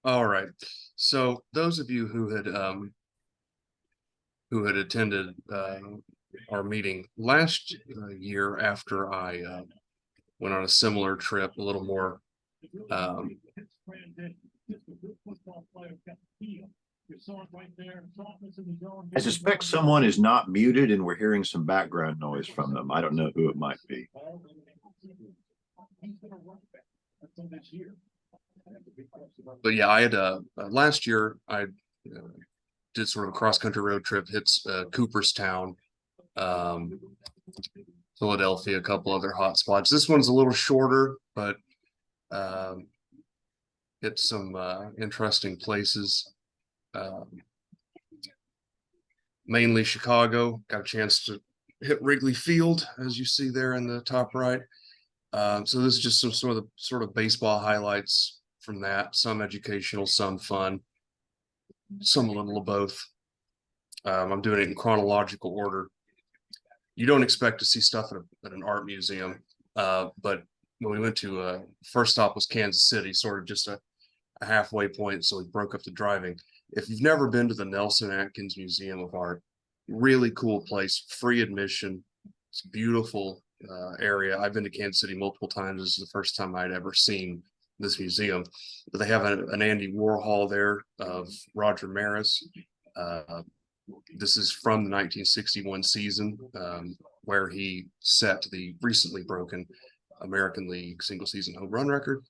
All right. So those of you who had attended our meeting last year after I went on a similar trip, a little more um, I suspect someone is not muted and we're hearing some background noise from them. I don't know who it might be. but yeah, I had last year I did sort of a cross country road trip, hits Cooperstown, um, Philadelphia, a couple other hot spots. This one's a little shorter, but um, hit some interesting places. Um, Mainly Chicago. Got a chance to hit Wrigley Field, as you see there in the top right. So this is just some sort of baseball highlights from that. Some educational, some fun, some a little of both. I'm doing it in chronological order. You don't expect to see stuff at an art museum, but when we went to first stop was Kansas City, sort of just a halfway point, so we broke up the driving. If you've never been to the Nelson Atkins Museum of Art, really cool place, free admission. It's a beautiful area. I've been to Kansas City multiple times. This is the first time I'd ever seen this museum. But they have an Andy Warhol there of Roger Maris. Uh, this is from the 1961 season, where he set the recently broken American League single season home run record.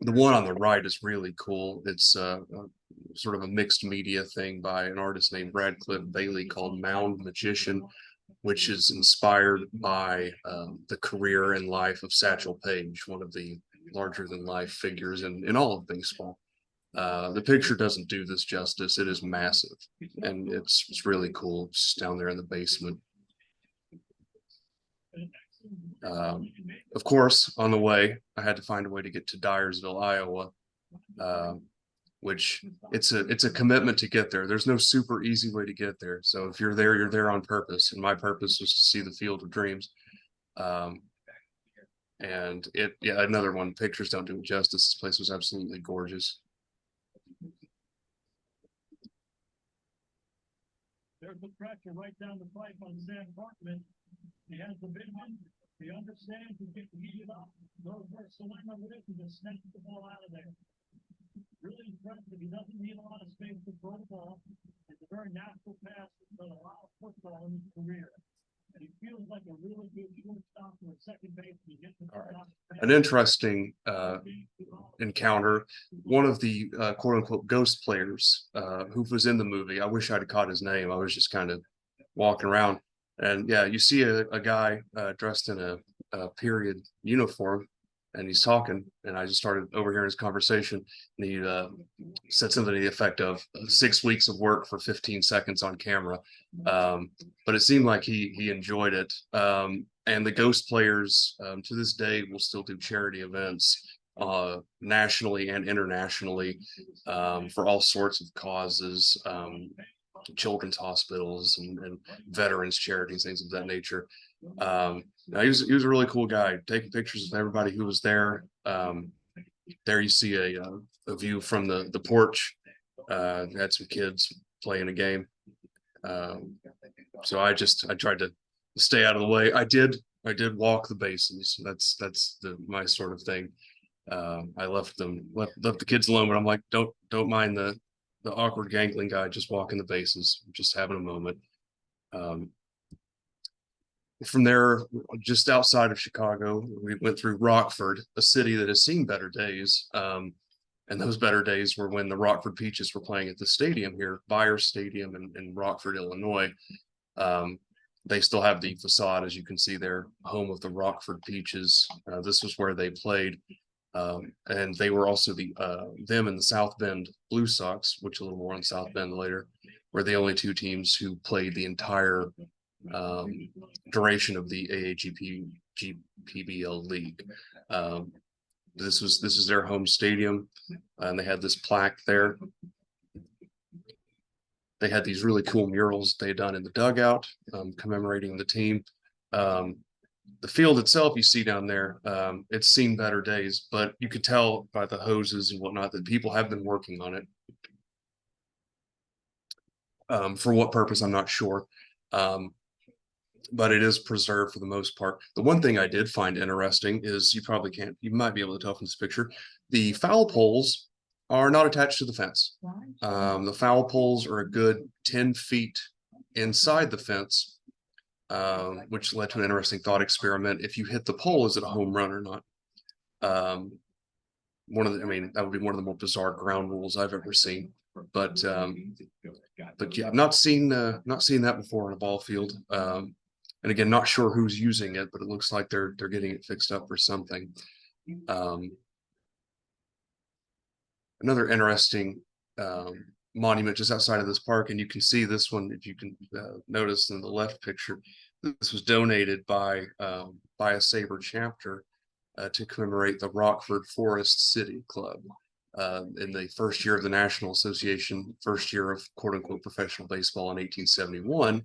The one on the right is really cool. It's sort of a mixed media thing by an artist named Radcliffe Bailey called Mound Magician, which is inspired by the career and life of Satchel Paige, one of the larger than life figures in all of baseball. The picture doesn't do this justice. It is massive, and it's really cool. It's down there in the basement. Of course, on the way, I had to find a way to get to Dyersville, Iowa, uh, which it's a commitment to get there. There's no super easy way to get there. So if you're there on purpose. And my purpose was to see the Field of Dreams. Um, and yeah, another one. Pictures don't do it justice. This place was absolutely gorgeous. There's the pressure right down the pipe on Sam Parkman. He has the vision. He understands and gets heated up. Goes where Selena with it and just snatches the ball out of there. Really impressive. He doesn't need a lot of space to throw the ball. It's a very natural pass that allows football in his career. And he feels like a really good shortstop or a second base. He gets the right. An interesting encounter. One of the quote unquote ghost players who was in the movie. I wish I'd have caught his name. I was just kind of walking around. And yeah, you see a guy dressed in a period uniform, and he's talking, and I just started overhearing his conversation, and he said something to the effect of 6 weeks of work for 15 seconds on camera. But it seemed like he enjoyed it. And the ghost players to this day will still do charity events nationally and internationally for all sorts of causes. Children's hospitals and veterans charities, things of that nature. He was a really cool guy, taking pictures of everybody who was there. There you see a view from the porch. Had some kids playing a game. So I tried to stay out of the way. I did walk the bases. That's my sort of thing. I left the kids alone, but I'm like, don't mind the awkward gangling guy just walking the bases, just having a moment. From there, just outside of Chicago, we went through Rockford, a city that has seen better days. And those better days were when the Rockford Peaches were playing at the stadium here, Byers Stadium in Rockford, Illinois. They still have the facade, as you can see there, home of the Rockford Peaches. This was where they played. And they were also them and the South Bend Blue Sox, which a little more on South Bend later, were the only two teams who played the entire duration of the AAGPBL league. This is their home stadium, and they had this plaque there. They had these really cool murals they had done in the dugout, commemorating the team. The field itself you see down there, it's seen better days, but you could tell by the hoses and whatnot that people have been working on it. For what purpose, I'm not sure. But it is preserved for the most part. The one thing I did find interesting is you might be able to tell from this picture, the foul poles are not attached to the fence. The foul poles are a good 10 feet inside the fence, which led to an interesting thought experiment. If you hit the pole, is it a home run or not? I mean, that would be one of the more bizarre ground rules I've ever seen. But yeah, I've not seen that before in a ball field. And again, not sure who's using it, but it looks like they're getting it fixed up or something. Another interesting monument just outside of this park, and you can see this one if you can notice in the left picture. This was donated by a SABR chapter to commemorate the Rockford Forest City Club in the first year of the National Association, first year of quote unquote professional baseball in 1871.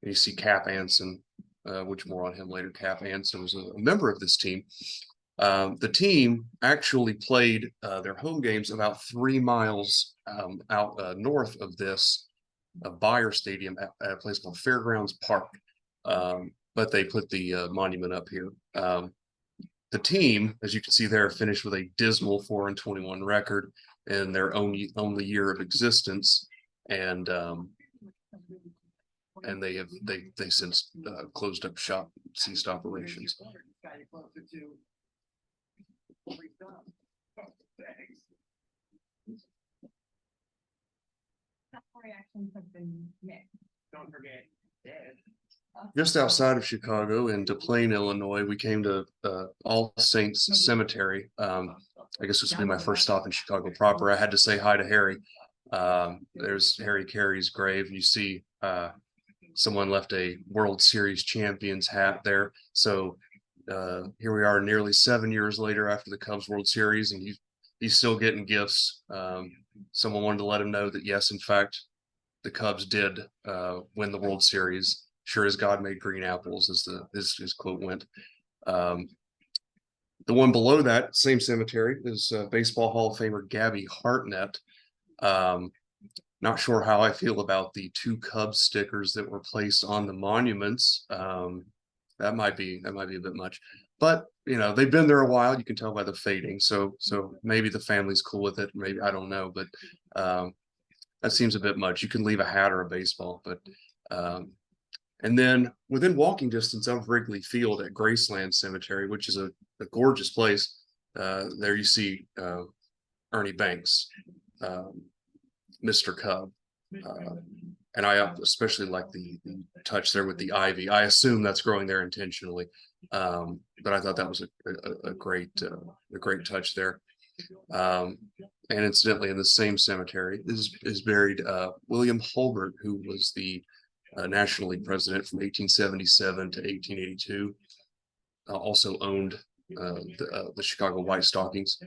You see Cap Anson, which more on him later. Cap Anson was a member of this team. The team actually played their home games about 3 miles out north of this Bayer Stadium at a place called Fairgrounds Park. But they put the monument up here. The team, as you can see there, finished with a dismal 4-21 record in their only year of existence, and they since closed up shop, ceased operations. Reactions have been mixed. Don't forget, dead. Just outside of Chicago in DePlain, Illinois, we came to All Saints Cemetery. I guess this would be my first stop in Chicago proper. I had to say hi to Harry. There's Harry Carey's grave. You see someone left a World Series champions hat there. So here we are nearly 7 years later after the Cubs World Series, and he's still getting gifts. Someone wanted to let him know that yes, in fact, the Cubs did win the World Series. Sure as God made green apples, as his quote went. The one below that same cemetery is Baseball Hall of Famer Gabby Hartnett. Not sure how I feel about the 2 Cubs stickers that were placed on the monuments. That might be a bit much, but you know, they've been there a while. You can tell by the fading. So maybe the family's cool with it. Maybe, I don't know, but that seems a bit much. You can leave a hat or a baseball, but and then within walking distance of Wrigley Field at Graceland Cemetery, which is a gorgeous place, there you see Ernie Banks, Mr. Cub. And I especially like the touch there with the ivy. I assume that's growing there intentionally, but I thought that was a great touch there. And incidentally, in the same cemetery is buried William Hulbert, who was the National League president from 1877 to 1882. Also owned the Chicago White Stockings.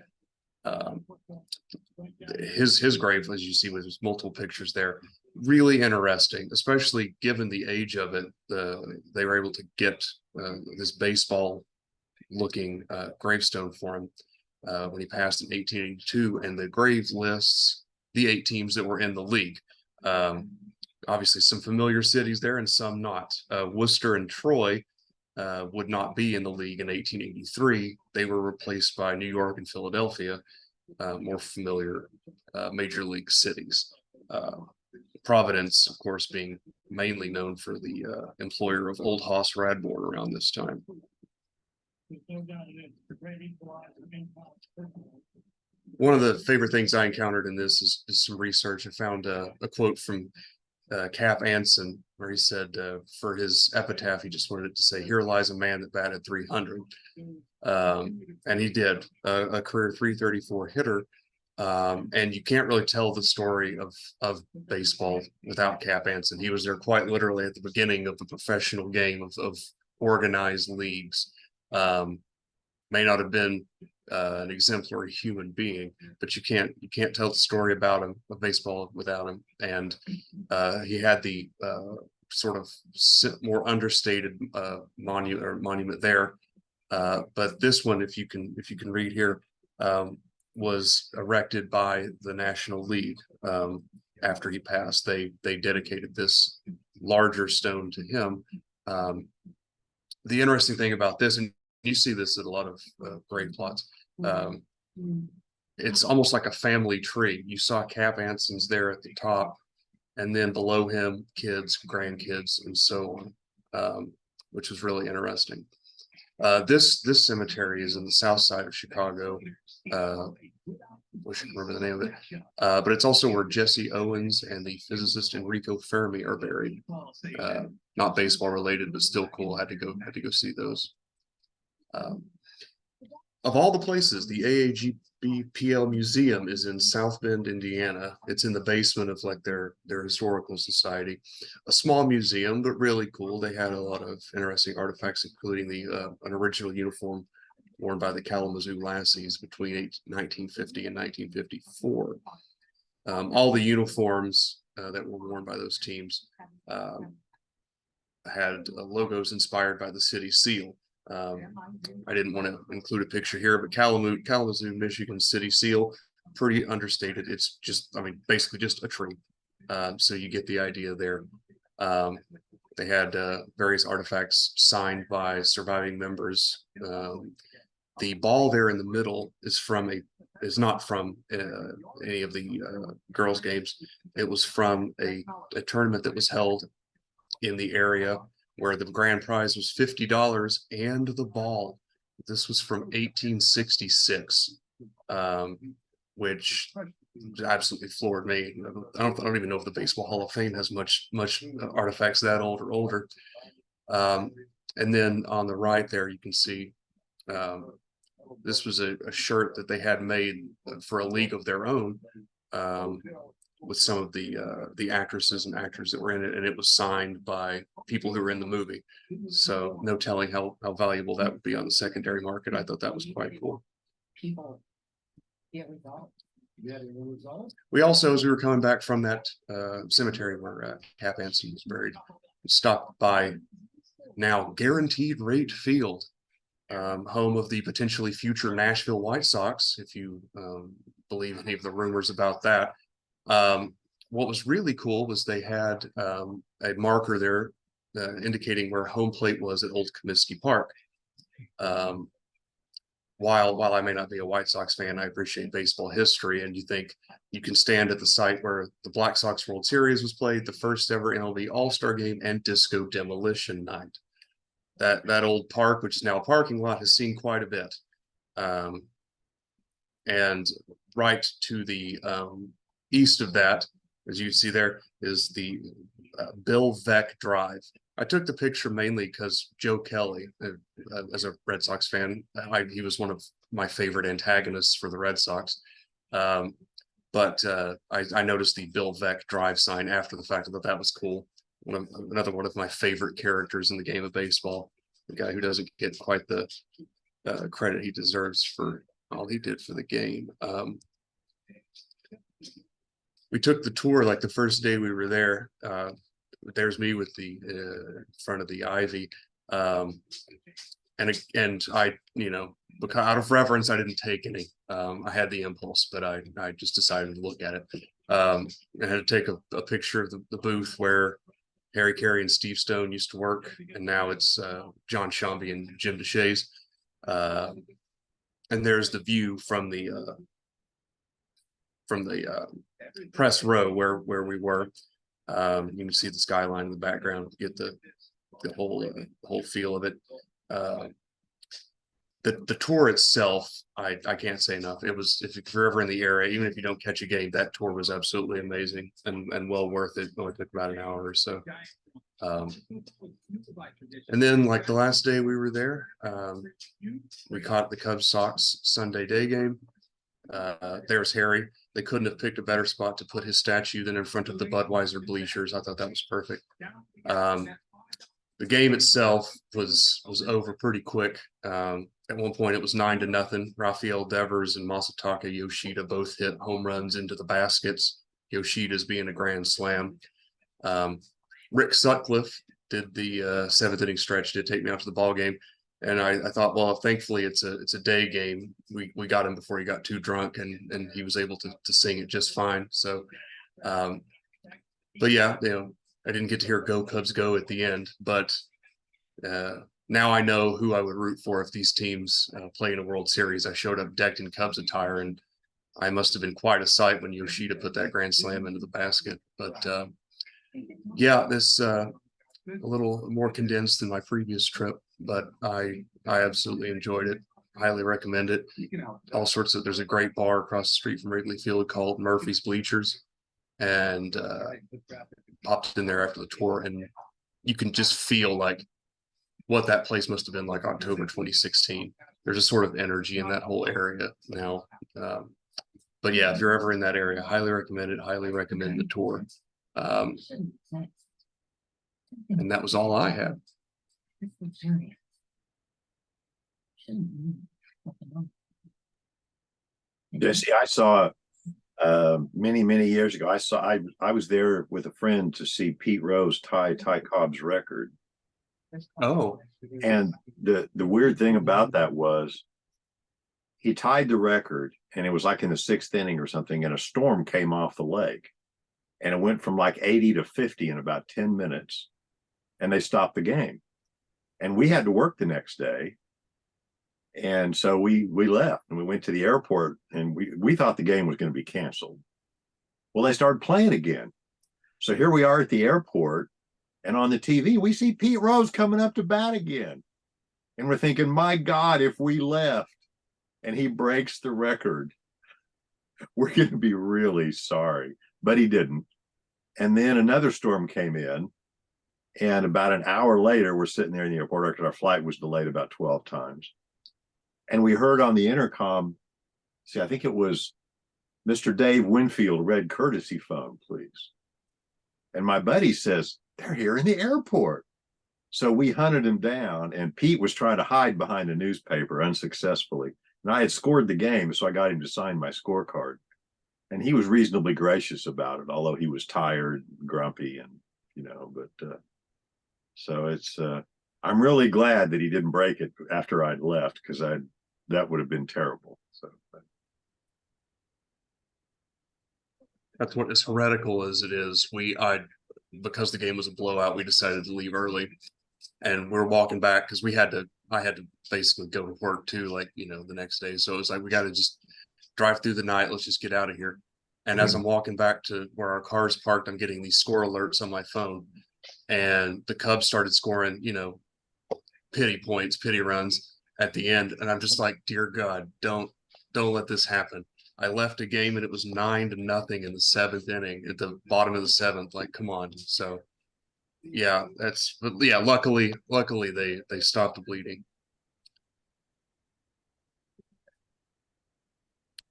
His grave, as you see, with multiple pictures there, really interesting, especially given the age of it. They were able to get this baseball looking gravestone for him when he passed in 1882, and the grave lists the 8 teams that were in the league. Obviously some familiar cities there and some not. Worcester and Troy would not be in the league in 1883. They were replaced by New York and Philadelphia, more familiar major league cities. Providence, of course, being mainly known for the employer of Old Hoss Radbourne around this time. One of the favorite things I encountered in this is some research. I found a quote from Cap Anson, where he said for his epitaph, he just wanted it to say, "Here lies a man that batted 300." And he did, a career 334 hitter. And you can't really tell the story of baseball without Cap Anson. He was there quite literally at the beginning of the professional game of organized leagues. May not have been an exemplary human being, but you can't tell the story about him of baseball without him. And he had the sort of more understated monument there. But this one, if you can read here, was erected by the National League. After he passed, they dedicated this larger stone to him. The interesting thing about this, and you see this at a lot of grave plots, it's almost like a family tree. You saw Cap Anson's there at the top, and then below him, kids, grandkids, and so on, which was really interesting. This cemetery is in the south side of Chicago. Wish I could remember the name of it. But it's also where Jesse Owens and the physicist Enrico Fermi are buried. Not baseball related, but still cool. Had to go see those. Of all the places, the AAGBPL Museum is in South Bend, Indiana. It's in the basement of like their historical society. A small museum, but really cool. They had a lot of interesting artifacts, including an original uniform worn by the Kalamazoo Lassies between 1950 and 1954. All the uniforms that were worn by those teams had logos inspired by the city seal. I didn't want to include a picture here, but Kalamazoo, Michigan city seal, pretty understated. It's just, I mean, basically just a tree. So you get the idea there. They had various artifacts signed by surviving members. The ball there in the middle is not from any of the girls' games. It was from a tournament that was held in the area where the grand prize was $50 and the ball. This was from 1866, which absolutely floored me. I don't even know if the Baseball Hall of Fame has much artifacts that old or older. And then on the right there, you can see this was a shirt that they had made for a league of their own, with some of the actresses and actors that were in it, and it was signed by people who were in the movie. So no telling how valuable that would be on the secondary market. I thought that was quite cool. We also, as we were coming back from that cemetery where Cap Anson was buried, we stopped by now Guaranteed Rate Field, home of the potentially future Nashville White Sox, if you believe any of the rumors about that. What was really cool was they had a marker there indicating where home plate was at Old Comiskey Park. While I may not be a White Sox fan, I appreciate baseball history, and you think you can stand at the site where the Black Sox World Series was played, the first ever MLB All-Star Game, and Disco Demolition Night. That old park, which is now a parking lot, has seen quite a bit. And right to the east of that, as you see there, is the Bill Veeck Drive. I took the picture mainly because Joe Kelly, as a Red Sox fan, he was one of my favorite antagonists for the Red Sox. But I noticed the Bill Veeck Drive sign after the fact. That was cool. Another one of my favorite characters in the game of baseball. The guy who doesn't get quite the credit he deserves for all he did for the game. We took the tour like the first day we were there. There's me with the front of the ivy, and I, because out of reverence, I didn't take any. I had the impulse, but I just decided to look at it. I had to take a picture of the booth where Harry Carey and Steve Stone used to work, and now it's John Shambi and Jim DeShays. And there's the view from the press row where we were. You can see the skyline in the background, get the whole feel of it. The tour itself, I can't say enough. It was, if you're ever in the area, even if you don't catch a game, that tour was absolutely amazing and well worth it. It only took about an hour or so. And then like the last day we were there, we caught the Cubs Sox Sunday day game. There's Harry. They couldn't have picked a better spot to put his statue than in front of the Budweiser bleachers. I thought that was perfect. The game itself was over pretty quick. At one point, it was 9-0. Rafael Devers and Masataka Yoshida both hit home runs into the baskets. Yoshida's being a grand slam. Rick Sutcliffe did the seventh inning stretch, did take me out to the ball game. And I thought, well, thankfully it's a day game. We got him before he got too drunk, and he was able to sing it just fine. So, but yeah, I didn't get to hear "Go Cubs Go" at the end, but now I know who I would root for if these teams play in a World Series. I showed up decked in Cubs attire, and I must have been quite a sight when Yoshida put that grand slam into the basket. But yeah, this a little more condensed than my previous trip, but I absolutely enjoyed it. Highly recommend it. All sorts of, there's a great bar across the street from Wrigley Field called Murphy's Bleachers, and popped in there after the tour, and you can just feel like what that place must have been like October 2016. There's a sort of energy in that whole area now. But yeah, if you're ever in that area, highly recommend it. Highly recommend the tour. And that was all I had. Jesse, I saw many years ago. I was there with a friend to see Pete Rose tie Ty Cobb's record. Oh, And the weird thing about that was he tied the record, and it was like in the sixth inning or something, and a storm came off the lake, and it went from like 80 to 50 in about 10 minutes, and they stopped the game. And we had to work the next day. And so we left, and we went to the airport, and we thought the game was going to be canceled. Well, they started playing again. So here we are at the airport, and on the TV, we see Pete Rose coming up to bat again. And we're thinking, my God, if we left and he breaks the record, we're going to be really sorry. But he didn't. And then another storm came in. And about an hour later, we're sitting there in the airport because our flight was delayed about 12 times. And we heard on the intercom, I think it was Mr. Dave Winfield, red courtesy phone, please. And my buddy says, they're here in the airport. So we hunted him down, and Pete was trying to hide behind a newspaper unsuccessfully. And I had scored the game, so I got him to sign my scorecard. And he was reasonably gracious about it, although he was tired, grumpy, and, so it's, I'm really glad that he didn't break it after I'd left, because that would have been terrible. So that's what, as heretical as it is. Because the game was a blowout, we decided to leave early, and we're walking back because I had to basically go to work too, the next day. So it was like, we got to just drive through the night. Let's just get out of here. And as I'm walking back to where our car's parked, I'm getting these score alerts on my phone, and the Cubs started scoring, pity runs at the end. And I'm just like, dear God, don't let this happen. I left a game and it was 9-0 in the seventh inning at the bottom of the seventh. Like, come on. So yeah, luckily they stopped the bleeding.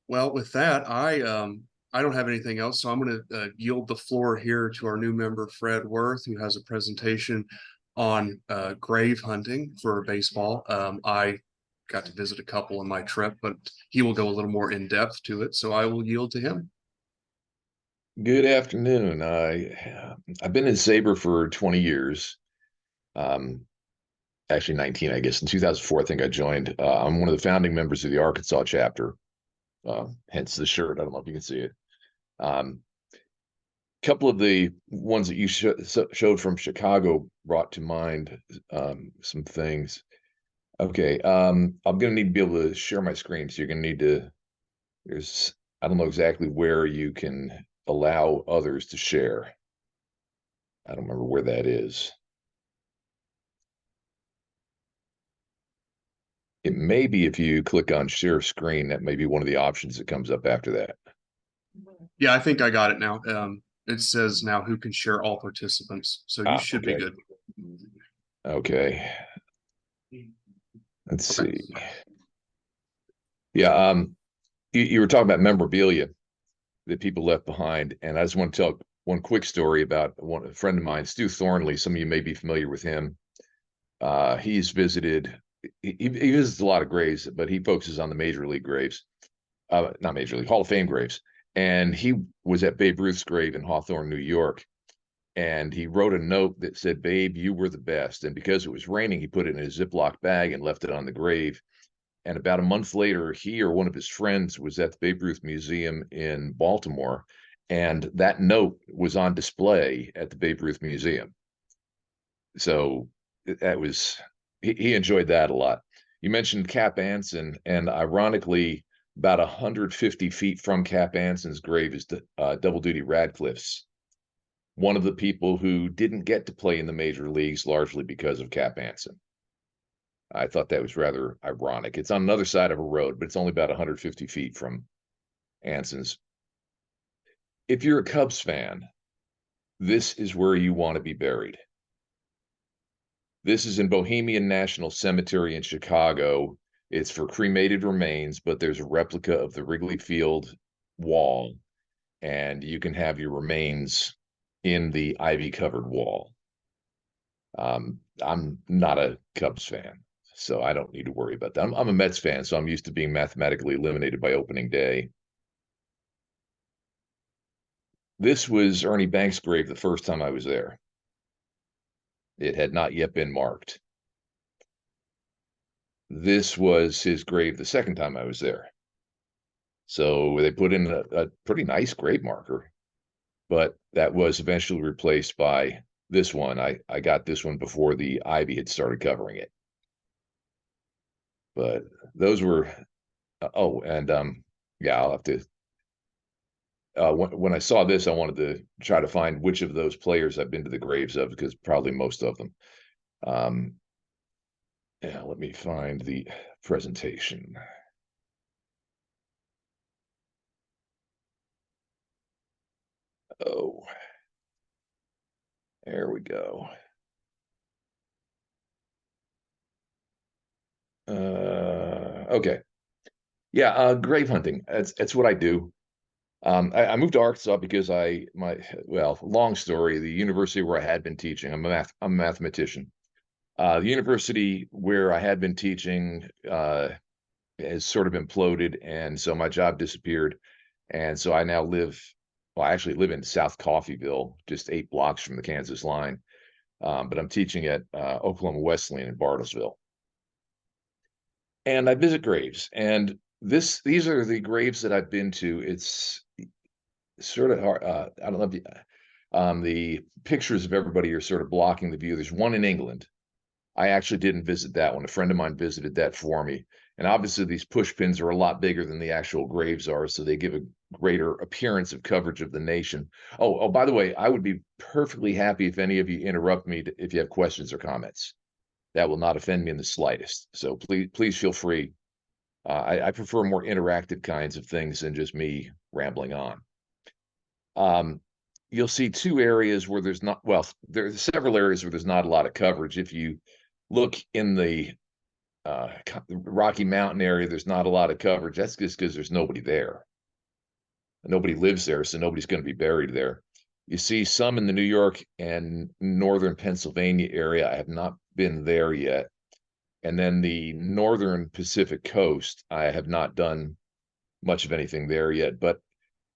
Well, with that, I don't have anything else, so I'm going to yield the floor here to our new member, Fred Worth, who has a presentation on grave hunting for baseball. I got to visit a couple on my trip, but he will go a little more in depth to it, so I will yield to him. Good afternoon. I've been in SABR for 20 years. Actually 19, I guess. In 2004, I think I joined. I'm one of the founding members of the Arkansas chapter. Hence the shirt. I don't know if you can see it. Couple of the ones that you showed from Chicago brought to mind some things. Okay, I'm gonna need to be able to share my screen, so you're gonna need to. I don't know exactly where you can allow others to share. I don't remember where that is. It may be if you click on share screen, that may be one of the options that comes up after that. Yeah, I think I got it now. It says now who can share all participants, so you should be good. Okay. Let's see. Yeah, you were talking about memorabilia that people left behind, and I just want to tell one quick story about a friend of mine, Stu Thornley. Some of you may be familiar with him. He's visited. He visits a lot of graves, but he focuses on the major league graves, not major league, Hall of Fame graves. And he was at Babe Ruth's grave in Hawthorne, New York. and he wrote a note that said, "Babe, you were the best." And because it was raining, he put it in a Ziploc bag and left it on the grave. And about a month later, he or one of his friends was at the Babe Ruth Museum in Baltimore, and that note was on display at the Babe Ruth Museum. So that was, he enjoyed that a lot. You mentioned Cap Anson, and ironically, about 150 feet from Cap Anson's grave is the double duty Radcliffe's, one of the people who didn't get to play in the major leagues largely because of Cap Anson. I thought that was rather ironic. It's on another side of a road, but it's only about 150 feet from Anson's. If you're a Cubs fan, this is where you want to be buried. This is in Bohemian National Cemetery in Chicago. It's for cremated remains, but there's a replica of the Wrigley Field wall, and you can have your remains in the ivy-covered wall. I'm not a Cubs fan, so I don't need to worry about that. I'm a Mets fan, so I'm used to being mathematically eliminated by opening day. This was Ernie Banks' grave the first time I was there. It had not yet been marked. This was his grave the second time I was there. So they put in a pretty nice grave marker, but that was eventually replaced by this one. I got this one before the ivy had started covering it. But those were, oh, and yeah, I'll have to, when I saw this, I wanted to try to find which of those players I've been to the graves of, because probably most of them. Yeah, let me find the presentation. Oh, there we go. Okay. Yeah, grave hunting. That's what I do. I moved to Arkansas because well, long story, the university where I had been teaching, I'm a mathematician. The university where I had been teaching has sort of imploded, and so my job disappeared. And so I now I actually live in South Coffeyville, just 8 blocks from the Kansas line. But I'm teaching at Oklahoma Wesleyan in Bartlesville. And I visit graves, and these are the graves that I've been to. It's sort of hard. I don't know if the pictures of everybody are sort of blocking the view. There's one in England. I actually didn't visit that one. A friend of mine visited that for me. And obviously these push pins are a lot bigger than the actual graves are, so they give a greater appearance of coverage of the nation. Oh, by the way, I would be perfectly happy if any of you interrupt me if you have questions or comments. That will not offend me in the slightest. So please feel free. I prefer more interactive kinds of things than just me rambling on. You'll see 2 areas where there's not, well, there's several areas where there's not a lot of coverage. If you look in the Rocky Mountain area, there's not a lot of coverage. That's just because there's nobody there. Nobody lives there, so nobody's going to be buried there. You see some in the New York and northern Pennsylvania area. I have not been there yet. And then the northern Pacific coast, I have not done much of anything there yet. But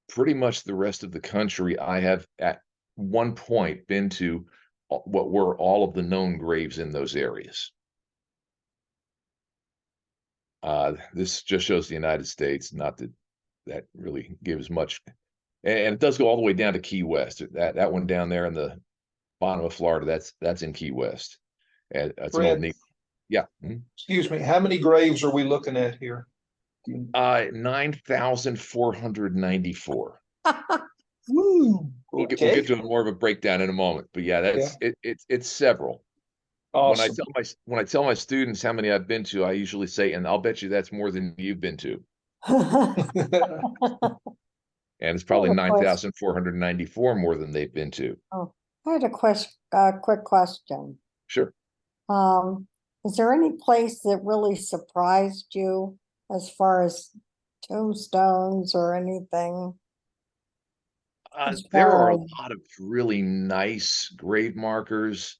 pretty much the rest of the country, I have at one point been to what were all of the known graves in those areas. This just shows the United States, not that really gives much. And it does go all the way down to Key West. That one down there in the bottom of Florida, that's in Key West. And that's an old neat. Yeah. Excuse me, how many graves are we looking at here? 9,494. Woo. We'll get to more of a breakdown in a moment, but yeah, it's several. Awesome. When I tell my students how many I've been to, I usually say, and I'll bet you that's more than you've been to. And it's probably 9,494 more than they've been to. Oh, I had a quick question. Sure. Is there any place that really surprised you as far as tombstones or anything? There are a lot of really nice grave markers.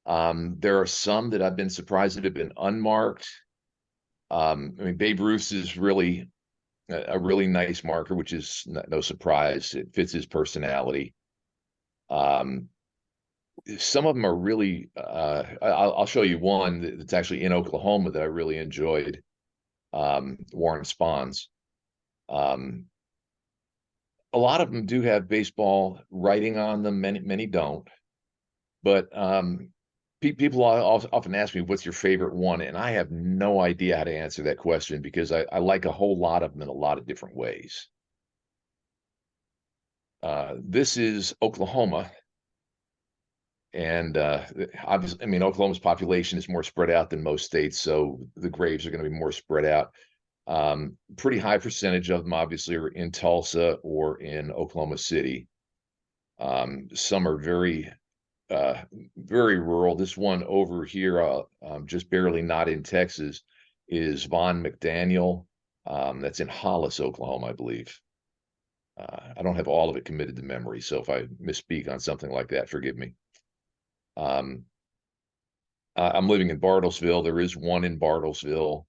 There are some that I've been surprised that have been unmarked. I mean, Babe Ruth's is really a really nice marker, which is no surprise. It fits his personality. some of them are really, I'll show you one that's actually in Oklahoma that I really enjoyed. Warren Spahns. A lot of them do have baseball writing on them. Many don't. But people often ask me, what's your favorite one? And I have no idea how to answer that question because I like a whole lot of them in a lot of different ways. This is Oklahoma. And obviously, I mean, Oklahoma's population is more spread out than most states, so the graves are going to be more spread out. Pretty high percentage of them obviously are in Tulsa or in Oklahoma City. Some are very rural. This one over here, just barely not in Texas, is Vaughn McDaniel. That's in Hollis, Oklahoma, I believe. I don't have all of it committed to memory, so if I misspeak on something like that, forgive me. I'm living in Bartlesville. There is one in Bartlesville,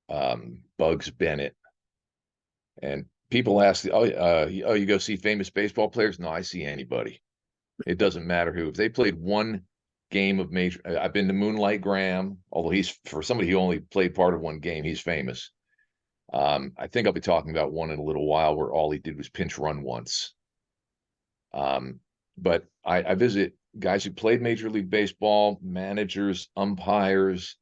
Bugs Bennett. And people ask, you go see famous baseball players? No, I see anybody. It doesn't matter who. If they played one game of major, I've been to Moonlight Graham, although he's, for somebody who only played part of one game, he's famous. I think I'll be talking about one in a little while where all he did was pinch run once. But I visit guys who played Major League Baseball, managers, umpires,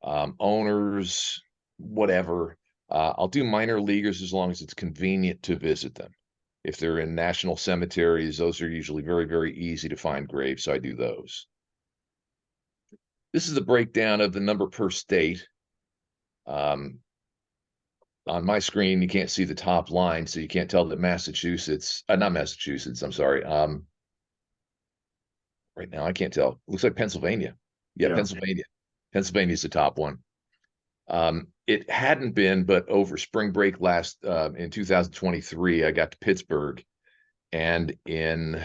owners, whatever. I'll do minor leaguers as long as it's convenient to visit them. If they're in national cemeteries, those are usually very, very easy to find graves, so I do those. This is the breakdown of the number per state. On my screen, you can't see the top line, so you can't tell that Massachusetts, not Massachusetts, I'm sorry. Right now, I can't tell. Looks like Pennsylvania. Yeah. Pennsylvania. Pennsylvania's the top one. It hadn't been, but over spring break in 2023, I got to Pittsburgh, and in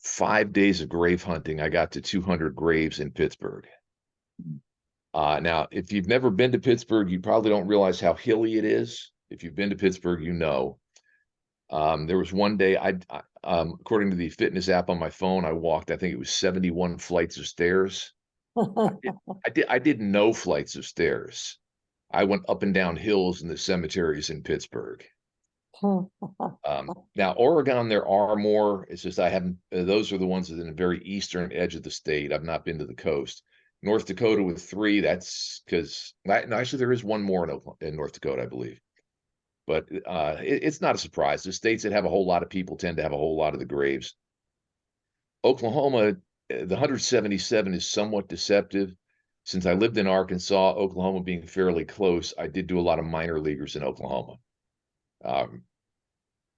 5 days of grave hunting, I got to 200 graves in Pittsburgh. Now, if you've never been to Pittsburgh, you probably don't realize how hilly it is. If you've been to Pittsburgh, you know. There was one day, according to the fitness app on my phone, I walked, I think it was 71 flights of stairs. I did no flights of stairs. I went up and down hills in the cemeteries in Pittsburgh. Now, Oregon, there are more. It's just I haven't, those are the ones that are in the very eastern edge of the state. I've not been to the coast. North Dakota with 3, that's because, actually, there is one more in North Dakota, I believe. But it's not a surprise. The states that have a whole lot of people tend to have a whole lot of the graves. Oklahoma, the 177 is somewhat deceptive. Since I lived in Arkansas, Oklahoma being fairly close, I did do a lot of minor leaguers in Oklahoma.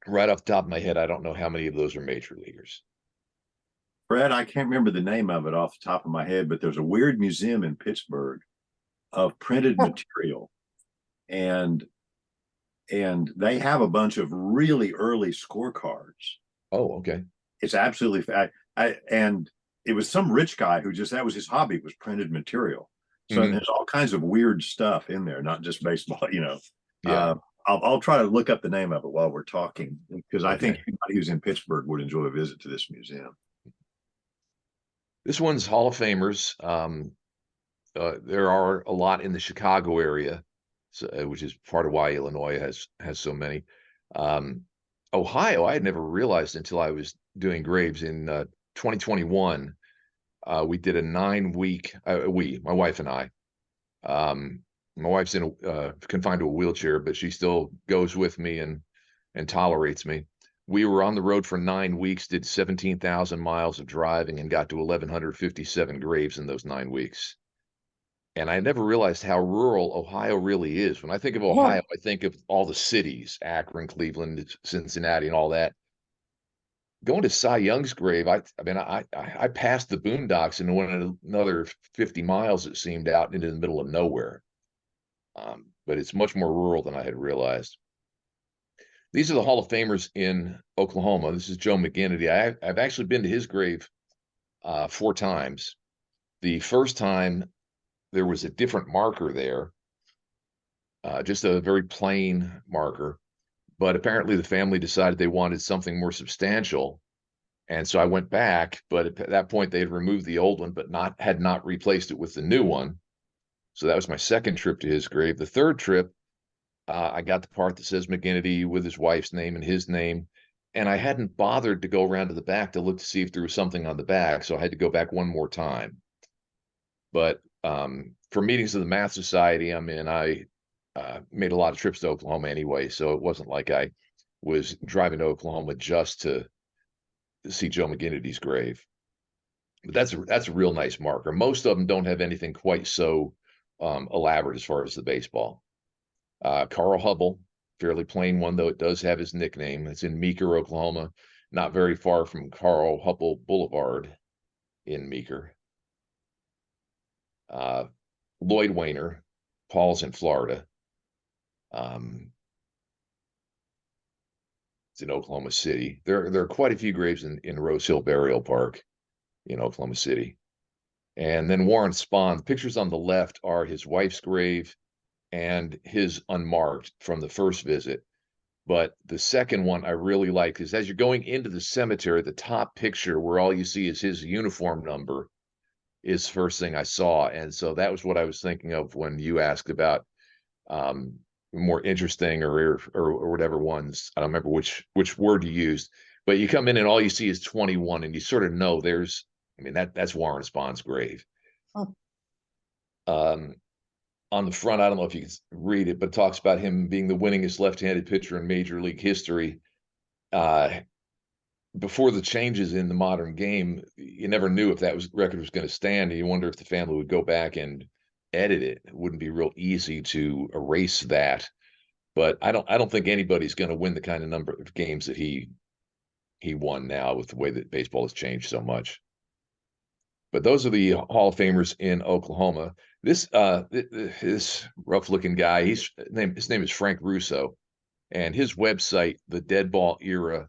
Right off the top of my head, I don't know how many of those are major leaguers. Fred, I can't remember the name of it off the top of my head, but there's a weird museum in Pittsburgh of printed material. And they have a bunch of really early scorecards. Oh, okay. It's absolutely, and it was some rich guy who just, that was his hobby, was printed material. So there's all kinds of weird stuff in there, not just baseball, you know. Yeah. I'll try to look up the name of it while we're talking, because I think anybody who's in Pittsburgh would enjoy a visit to this museum. This one's Hall of Famers. There are a lot in the Chicago area, which is part of why Illinois has so many. Ohio, I had never realized until I was doing graves in 2021. We did a 9-week, my wife and I. My wife's confined to a wheelchair, but she still goes with me and tolerates me. We were on the road for 9 weeks, did 17,000 miles of driving, and got to 1,157 graves in those 9 weeks. And I never realized how rural Ohio really is. When I think of Ohio, I think of all the cities, Akron, Cleveland, Cincinnati, and all that. Going to Cy Young's grave, I passed the boondocks and went another 50 miles, it seemed, out into the middle of nowhere. But it's much more rural than I had realized. These are the Hall of Famers in Oklahoma. This is Joe McGinnity. I've actually been to his grave 4 times. The first time, there was a different marker there, just a very plain marker. But apparently the family decided they wanted something more substantial. And so I went back, but at that point they had removed the old one, but had not replaced it with the new one. So that was my second trip to his grave. The third trip, I got the part that says McGinnity with his wife's name and his name. And I hadn't bothered to go around to the back to look to see if there was something on the back. So I had to go back one more time. But for meetings of the Math Society I'm in, I made a lot of trips to Oklahoma anyway. So it wasn't like I was driving to Oklahoma just to see Joe McGinnity's grave. But that's a real nice marker. Most of them don't have anything quite so elaborate as far as the baseball. Carl Hubble, fairly plain one, though it does have his nickname. It's in Meeker, Oklahoma, not very far from Carl Hubble Boulevard in Meeker. Lloyd Wayner, Paul's in Florida. It's in Oklahoma City. There are quite a few graves in Rose Hill Burial Park in Oklahoma City. And then Warren Spahn, the pictures on the left are his wife's grave and his unmarked from the first visit. But the second one I really like is as you're going into the cemetery, the top picture where all you see is his uniform number is the first thing I saw. And so that was what I was thinking of when you asked about more interesting or whatever ones. I don't remember which word you used, but you come in and all you see is 21 and you sort of know that's Warren Spahn's grave. On the front, I don't know if you can read it, but it talks about him being the winningest left-handed pitcher in Major League history. Before the changes in the modern game, you never knew if that record was going to stand, and you wonder if the family would go back and edit it. It wouldn't be real easy to erase that. But I don't think anybody's going to win the kind of number of games that he won now with the way that baseball has changed so much. But those are the Hall of Famers in Oklahoma. This rough-looking guy, his name is Frank Russo, and his website, the Dead Ball Era,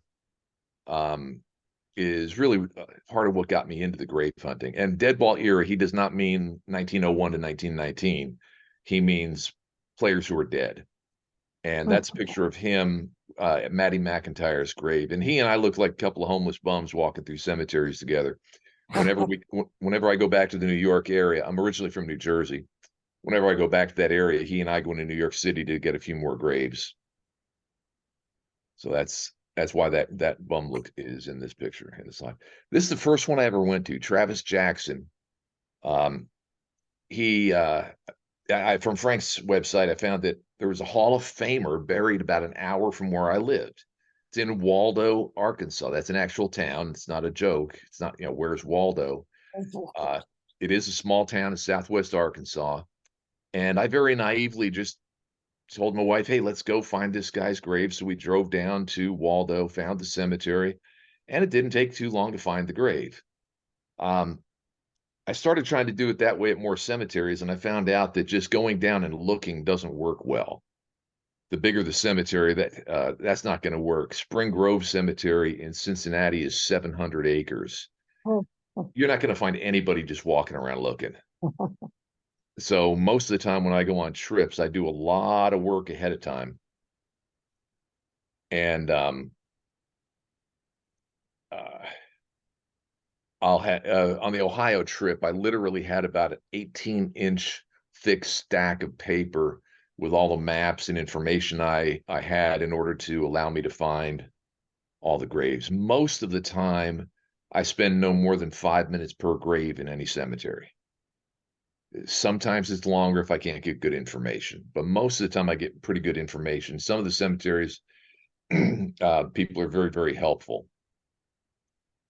is really part of what got me into the grave hunting. And Dead Ball Era, he does not mean 1901 to 1919. He means players who are dead. And that's a picture of him at Matty McIntyre's grave. And he and I look like a couple of homeless bums walking through cemeteries together. Whenever I go back to the New York area, I'm originally from New Jersey. Whenever I go back to that area, he and I go into New York City to get a few more graves. So that's why that bum look is in this picture in the slide. This is the first one I ever went to. Travis Jackson. From Frank's website, I found that there was a Hall of Famer buried about an hour from where I lived. It's in Waldo, Arkansas. That's an actual town. It's not a joke. It's not, where's Waldo? It is a small town in Southwest Arkansas. And I very naively just told my wife, hey, let's go find this guy's grave. So we drove down to Waldo, found the cemetery, and it didn't take too long to find the grave. I started trying to do it that way at more cemeteries, and I found out that just going down and looking doesn't work well. The bigger the cemetery, that's not going to work. Spring Grove Cemetery in Cincinnati is 700 acres. You're not going to find anybody just walking around looking. So most of the time when I go on trips, I do a lot of work ahead of time. And I'll have on the Ohio trip, I literally had about an 18-inch thick stack of paper with all the maps and information I had in order to allow me to find all the graves. Most of the time, I spend no more than 5 minutes per grave in any cemetery. Sometimes it's longer if I can't get good information, but most of the time I get pretty good information. Some of the cemeteries, people are very, very helpful.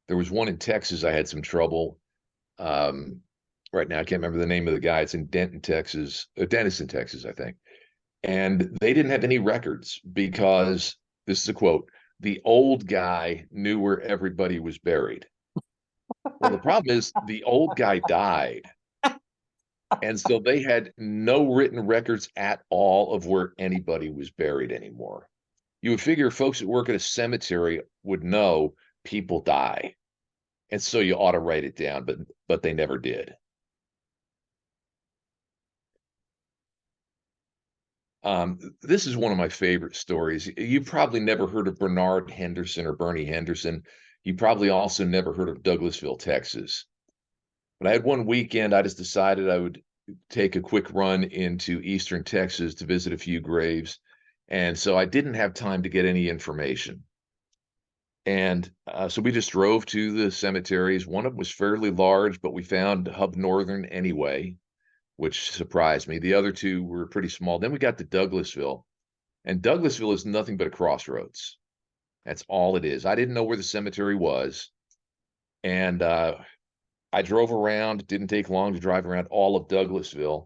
There was one in Texas I had some trouble. Right now, I can't remember the name of the guy. It's in Denton, Texas, Denison, Texas, I think. And they didn't have any records because, this is a quote, the old guy knew where everybody was buried. Well, the problem is the old guy died. And so they had no written records at all of where anybody was buried anymore. You would figure folks that work at a cemetery would know people die. And so you ought to write it down, but they never did. This is one of my favorite stories. You've probably never heard of Bernard Henderson or Bernie Henderson. You probably also never heard of Douglasville, Texas. But I had one weekend, I just decided I would take a quick run into Eastern Texas to visit a few graves. And so I didn't have time to get any information. And so we just drove to the cemeteries. One of them was fairly large, but we found Hub Northern anyway, which surprised me. The other two were pretty small. Then we got to Douglasville, and Douglasville is nothing but a crossroads. That's all it is. I didn't know where the cemetery was. And I drove around. It didn't take long to drive around all of Douglasville.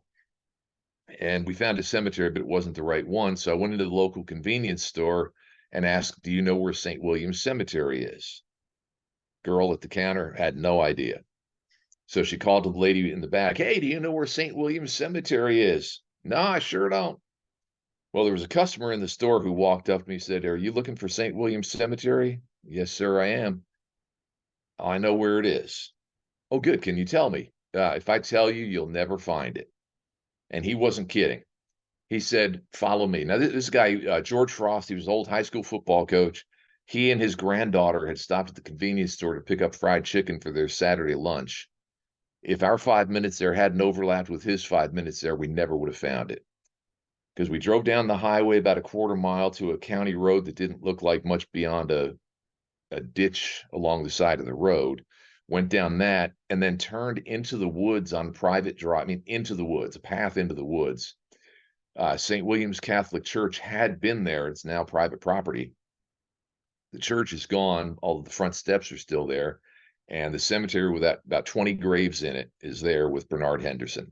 And we found a cemetery, but it wasn't the right one. So I went into the local convenience store and asked, do you know where St. William's Cemetery is? Girl at the counter had no idea. So she called to the lady in the back, hey, do you know where St. William's Cemetery is? No, I sure don't. Well, there was a customer in the store who walked up to me and said, are you looking for St. William's Cemetery? Yes, sir, I am. I know where it is. Oh, good. Can you tell me? If I tell you, you'll never find it. And he wasn't kidding. He said, follow me. Now, this guy, George Frost, he was an old high school football coach. He and his granddaughter had stopped at the convenience store to pick up fried chicken for their Saturday lunch. If our 5 minutes there hadn't overlapped with his 5 minutes there, we never would have found it. Because we drove down the highway about a quarter mile to a county road that didn't look like much beyond a ditch along the side of the road, went down that, and then turned into the woods on private drive, into the woods, a path into the woods. St. William's Catholic Church had been there. It's now private property. The church is gone. All of the front steps are still there. And the cemetery with about 20 graves in it is there with Bernard Henderson.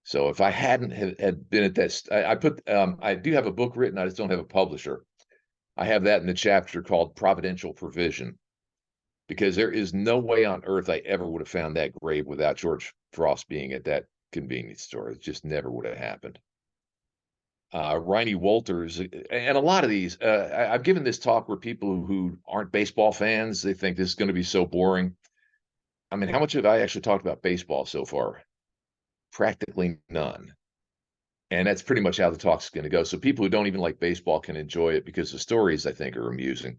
So if I hadn't had been at that, I do have a book written. I just don't have a publisher. I have that in the chapter called Providential Provision, because there is no way on earth I ever would have found that grave without George Frost being at that convenience store. It just never would have happened. Riney Walters, and a lot of these, I've given this talk where people who aren't baseball fans, they think this is going to be so boring. I mean, how much have I actually talked about baseball so far? Practically none. And that's pretty much how the talk's going to go. So people who don't even like baseball can enjoy it because the stories, I think, are amusing.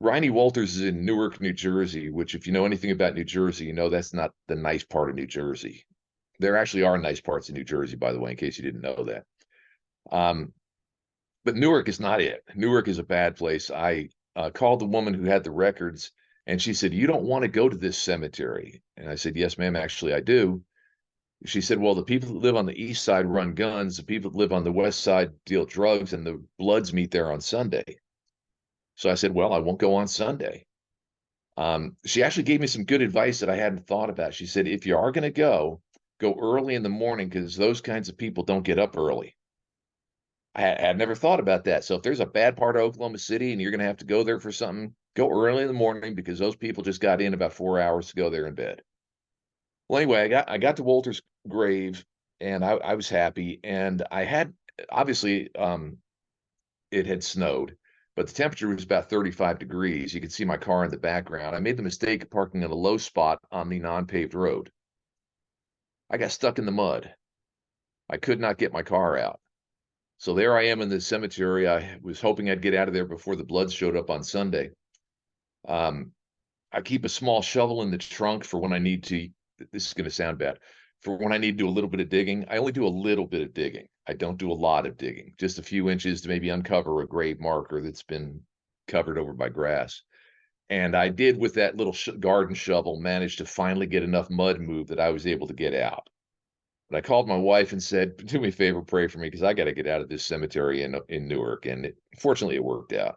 Riney Walters is in Newark, New Jersey, which if you know anything about New Jersey, you know that's not the nice part of New Jersey. There actually are nice parts of New Jersey, by the way, in case you didn't know that. But Newark is not it. Newark is a bad place. I called the woman who had the records, and she said, you don't want to go to this cemetery. And I said, yes, ma'am, actually I do. She said, well, the people that live on the east side run guns, the people that live on the west side deal drugs, and the Bloods meet there on Sunday. So I said, well, I won't go on Sunday. She actually gave me some good advice that I hadn't thought about. She said, if you are going to go early in the morning, because those kinds of people don't get up early. I had never thought about that. So if there's a bad part of Oklahoma City and you're going to have to go there for something, go early in the morning, because those people just got in about 4 hours to go there in bed. Well, anyway, I got to Walter's grave, and I was happy. And I had, obviously, it had snowed, but the temperature was about 35 degrees. You could see my car in the background. I made the mistake of parking in a low spot on the non-paved road. I got stuck in the mud. I could not get my car out. So there I am in the cemetery. I was hoping I'd get out of there before the Bloods showed up on Sunday. I keep a small shovel in the trunk for when I need to. This is going to sound bad. For when I need to do a little bit of digging. I only do a little bit of digging. I don't do a lot of digging, just a few inches to maybe uncover a grave marker that's been covered over by grass. And I did, with that little garden shovel, manage to finally get enough mud moved that I was able to get out. But I called my wife and said, do me a favor, pray for me, because I got to get out of this cemetery in Newark. And fortunately, it worked out.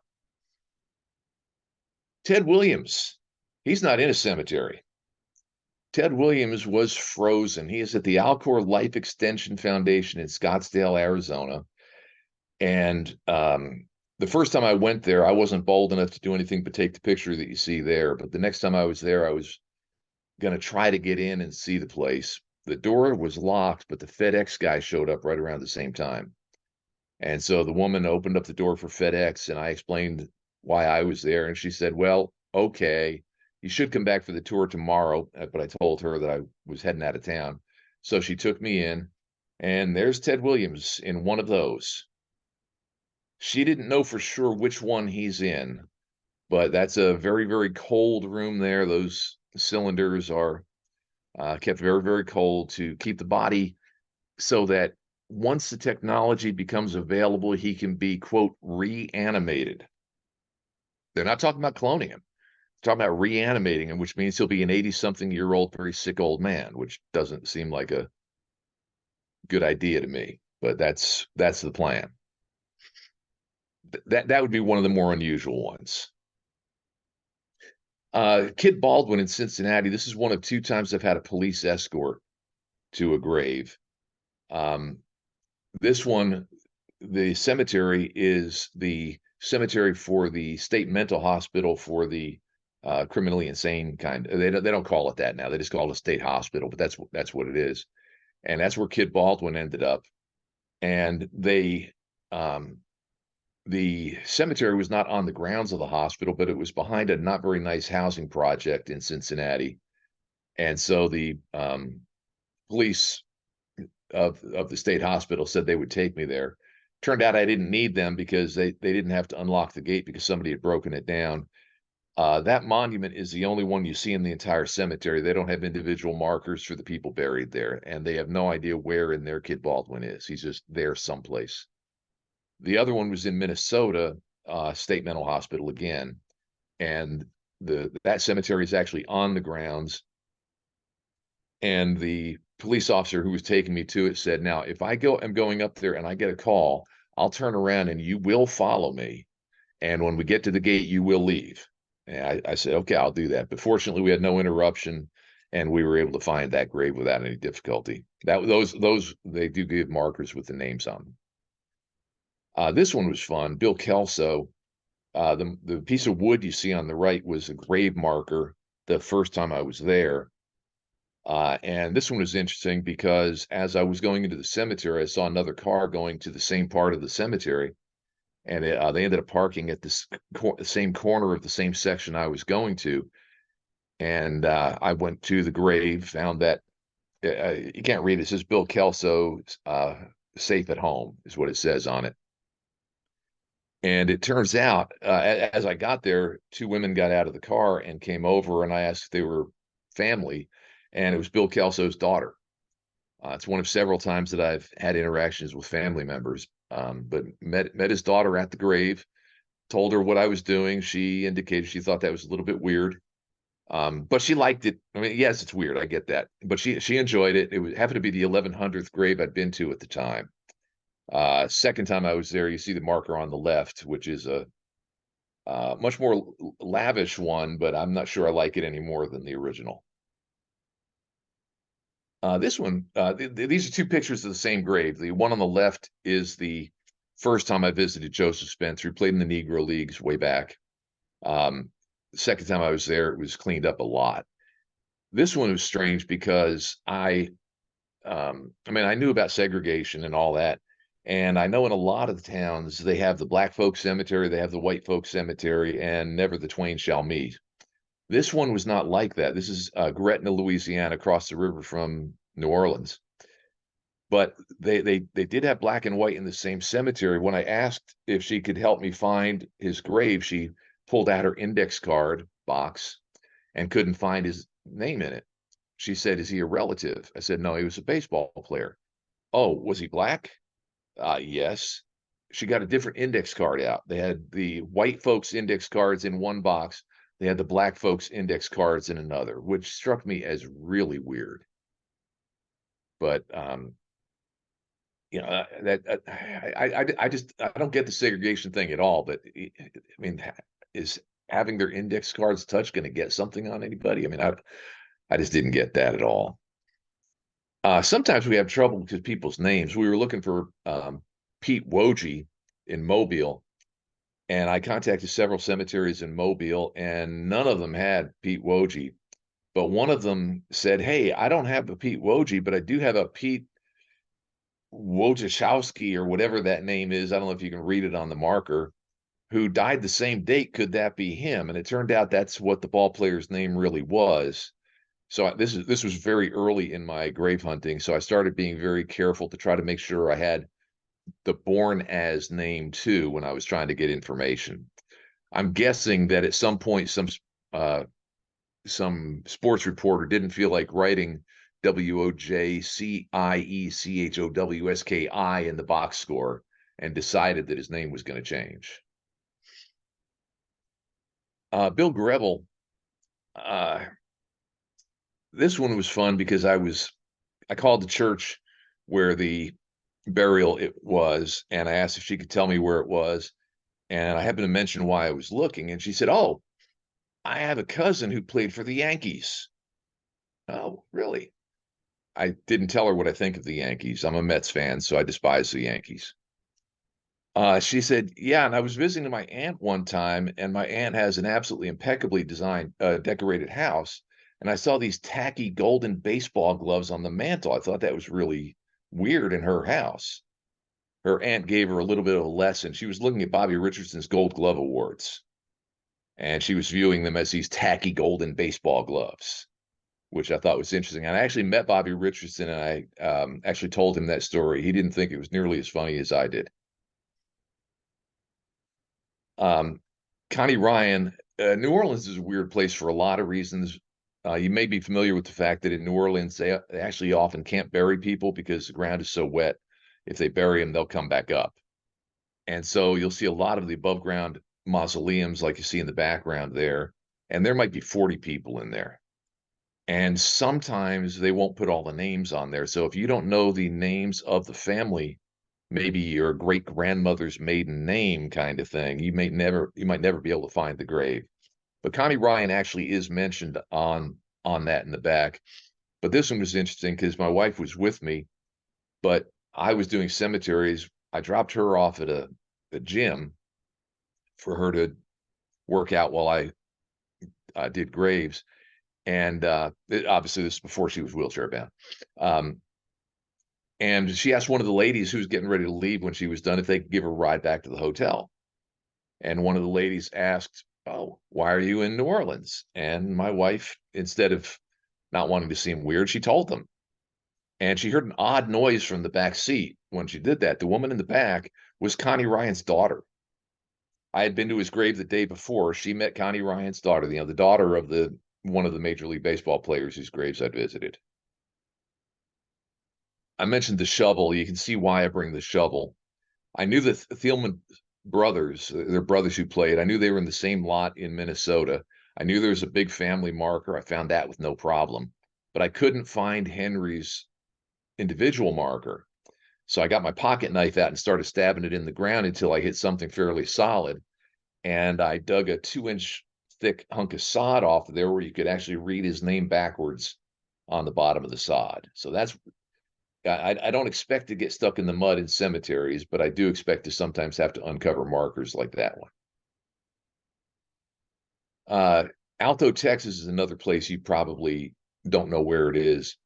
Ted Williams, he's not in a cemetery. Ted Williams was frozen. He is at the Alcor Life Extension Foundation in Scottsdale, Arizona. And the first time I went there, I wasn't bold enough to do anything but take the picture that you see there. But the next time I was there, I was going to try to get in and see the place. The door was locked, but the FedEx guy showed up right around the same time. And so the woman opened up the door for FedEx, and I explained why I was there. And she said, well, okay, you should come back for the tour tomorrow. But I told her that I was heading out of town. So she took me in, and there's Ted Williams in one of those. She didn't know for sure which one he's in, but that's a very, very cold room there. Those cylinders are kept very, very cold to keep the body so that once the technology becomes available, he can be, quote, reanimated. They're not talking about cloning him. They're talking about reanimating him, which means he'll be an 80-something-year-old, very sick old man, which doesn't seem like a good idea to me, but that's the plan. That would be one of the more unusual ones. Kid Baldwin in Cincinnati. This is one of 2 times I've had a police escort to a grave. This one, the cemetery is the cemetery for the state mental hospital for the criminally insane kind. They don't call it that now. They just call it a state hospital, but that's what it is. And that's where Kid Baldwin ended up. And the cemetery was not on the grounds of the hospital, but it was behind a not very nice housing project in Cincinnati. And so the police of the state hospital said they would take me there. Turned out I didn't need them because they didn't have to unlock the gate because somebody had broken it down. That monument is the only one you see in the entire cemetery. They don't have individual markers for the people buried there, and they have no idea where in there Kid Baldwin is. He's just there someplace. The other one was in Minnesota, State Mental Hospital again, and that cemetery is actually on the grounds. And the police officer who was taking me to it said, "Now, if I am going up there and I get a call, I'll turn around and you will follow me. And when we get to the gate, you will leave." And I said, "Okay, I'll do that." But fortunately, we had no interruption, and we were able to find that grave without any difficulty. Those they do give markers with the names on them. This one was fun. Bill Kelso, the piece of wood you see on the right was a grave marker the first time I was there. And this one was interesting because as I was going into the cemetery, I saw another car going to the same part of the cemetery. And they ended up parking at this same corner of the same section I was going to. And I went to the grave, found that you can't read it. It says Bill Kelso, safe at home is what it says on it. And it turns out, as I got there, 2 women got out of the car and came over, and I asked if they were family, and it was Bill Kelso's daughter. It's one of several times that I've had interactions with family members, but met his daughter at the grave, told her what I was doing. She indicated she thought that was a little bit weird, but she liked it. I mean, yes, it's weird. I get that, but she enjoyed it. It happened to be the 1100th grave I'd been to at the time. Second time I was there, you see the marker on the left, which is a much more lavish one, but I'm not sure I like it any more than the original. This one, these are 2 pictures of the same grave. The one on the left is the first time I visited Joseph Spencer, who played in the Negro Leagues way back. The second time I was there, it was cleaned up a lot. This one was strange because I mean, I knew about segregation and all that. And I know in a lot of the towns, they have the black folk cemetery, they have the white folk cemetery, and never the twain shall meet. This one was not like that. This is Gretna, Louisiana, across the river from New Orleans. But they did have black and white in the same cemetery. When I asked if she could help me find his grave, she pulled out her index card box and couldn't find his name in it. She said, "Is he a relative?" I said, "No, he was a baseball player." "Oh, was he black?" Yes. She got a different index card out. They had the white folks index cards in one box. They had the black folks index cards in another, which struck me as really weird. But you know, I don't get the segregation thing at all. But I mean, is having their index cards touched going to get something on anybody? I mean, I just didn't get that at all. Sometimes we have trouble because people's names. We were looking for Pete Wojcik in Mobile, and I contacted several cemeteries in Mobile, and none of them had Pete Wojcik. But one of them said, "Hey, I don't have a Pete Wojcik, but I do have a Pete Wojciechowski or whatever that name is. I don't know if you can read it on the marker, who died the same date. Could that be him?" And it turned out that's what the ball player's name really was. So this was very early in my grave hunting. So I started being very careful to try to make sure I had the born as name too when I was trying to get information. I'm guessing that at some point some sports reporter didn't feel like writing WOJCIECHOWSKI in the box score and decided that his name was going to change. Bill Grevel, this one was fun because I called the church where the burial it was, and I asked if she could tell me where it was, and I happened to mention why I was looking, and she said, "Oh, I have a cousin who played for the Yankees." Oh, really? I didn't tell her what I think of the Yankees. I'm a Mets fan, so I despise the Yankees. She said, "Yeah, and I was visiting my aunt one time, and my aunt has an absolutely impeccably designed, decorated house, and I saw these tacky golden baseball gloves on the mantle. I thought that was really weird in her house." Her aunt gave her a little bit of a lesson. She was looking at Bobby Richardson's Gold Glove Awards, and she was viewing them as these tacky golden baseball gloves, which I thought was interesting. And I actually met Bobby Richardson, and I actually told him that story. He didn't think it was nearly as funny as I did. Connie Ryan, New Orleans is a weird place for a lot of reasons. You may be familiar with the fact that in New Orleans, they actually often can't bury people because the ground is so wet. If they bury them, they'll come back up. And so you'll see a lot of the above ground mausoleums like you see in the background there. And there might be 40 people in there. And sometimes they won't put all the names on there. So if you don't know the names of the family, maybe your great grandmother's maiden name kind of thing, you might never be able to find the grave. But Connie Ryan actually is mentioned on that in the back. But this one was interesting because my wife was with me, but I was doing cemeteries. I dropped her off at a gym for her to work out while I did graves. And obviously this is before she was wheelchair bound. And she asked one of the ladies who was getting ready to leave when she was done if they could give her a ride back to the hotel. And one of the ladies asked, "Oh, why are you in New Orleans?" And my wife, instead of not wanting to seem weird, she told them. And she heard an odd noise from the back seat when she did that. The woman in the back was Connie Ryan's daughter. I had been to his grave the day before. She met Connie Ryan's daughter, the daughter of one of the Major League Baseball players whose graves I'd visited. I mentioned the shovel. You can see why I bring the shovel. I knew the Thielman brothers, they're brothers who played. I knew they were in the same lot in Minnesota. I knew there was a big family marker. I found that with no problem. But I couldn't find Henry's individual marker. So I got my pocket knife out and started stabbing it in the ground until I hit something fairly solid. And I dug a 2-inch thick hunk of sod off of there where you could actually read his name backwards on the bottom of the sod. So that's, I don't expect to get stuck in the mud in cemeteries, but I do expect to sometimes have to uncover markers like that one. Alto, Texas is another place you probably don't know where it is.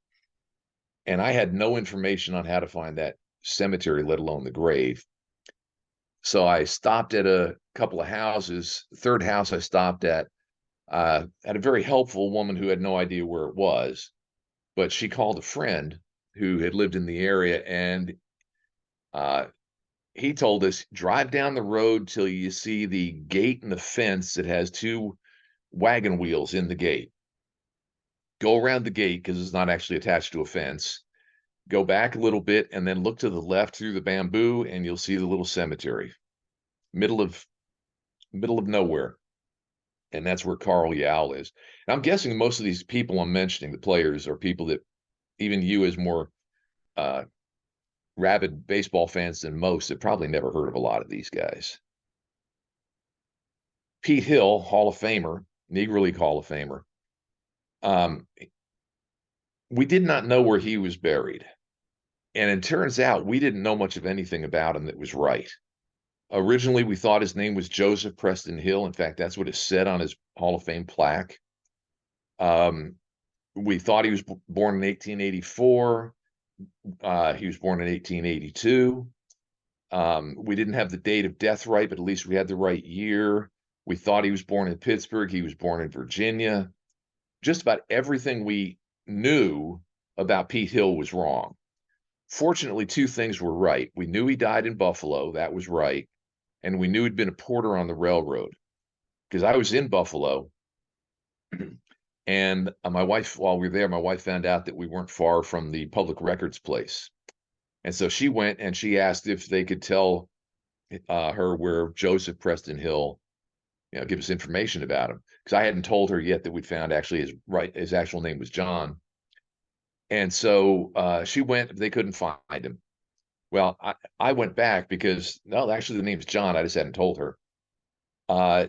And I had no information on how to find that cemetery, let alone the grave. So I stopped at a couple of houses. The third house I stopped at had a very helpful woman who had no idea where it was, but she called a friend who had lived in the area, and he told us, drive down the road till you see the gate and the fence that has 2 wagon wheels in the gate. Go around the gate because it's not actually attached to a fence. Go back a little bit and then look to the left through the bamboo, and you'll see the little cemetery, middle of nowhere. And that's where Carl Yao is. And I'm guessing most of these people I'm mentioning, the players, are people that even you, as more rabid baseball fans than most, have probably never heard of a lot of these guys. Pete Hill, Hall of Famer, Negro League Hall of Famer. We did not know where he was buried. And it turns out we didn't know much of anything about him that was right. Originally, we thought his name was Joseph Preston Hill. In fact, that's what is said on his Hall of Fame plaque. We thought he was born in 1884. He was born in 1882. We didn't have the date of death right, but at least we had the right year. We thought he was born in Pittsburgh. He was born in Virginia. Just about everything we knew about Pete Hill was wrong. Fortunately, 2 things were right. We knew he died in Buffalo. That was right. And we knew he'd been a porter on the railroad. because I was in Buffalo. And my wife, while we were there, my wife found out that we weren't far from the public records place. And so she went and she asked if they could tell her where Joseph Preston Hill, give us information about him. Because I hadn't told her yet that we'd found actually his actual name was John. And so she went, they couldn't find him. Well, I went back because, no, actually the name's John. I just hadn't told her.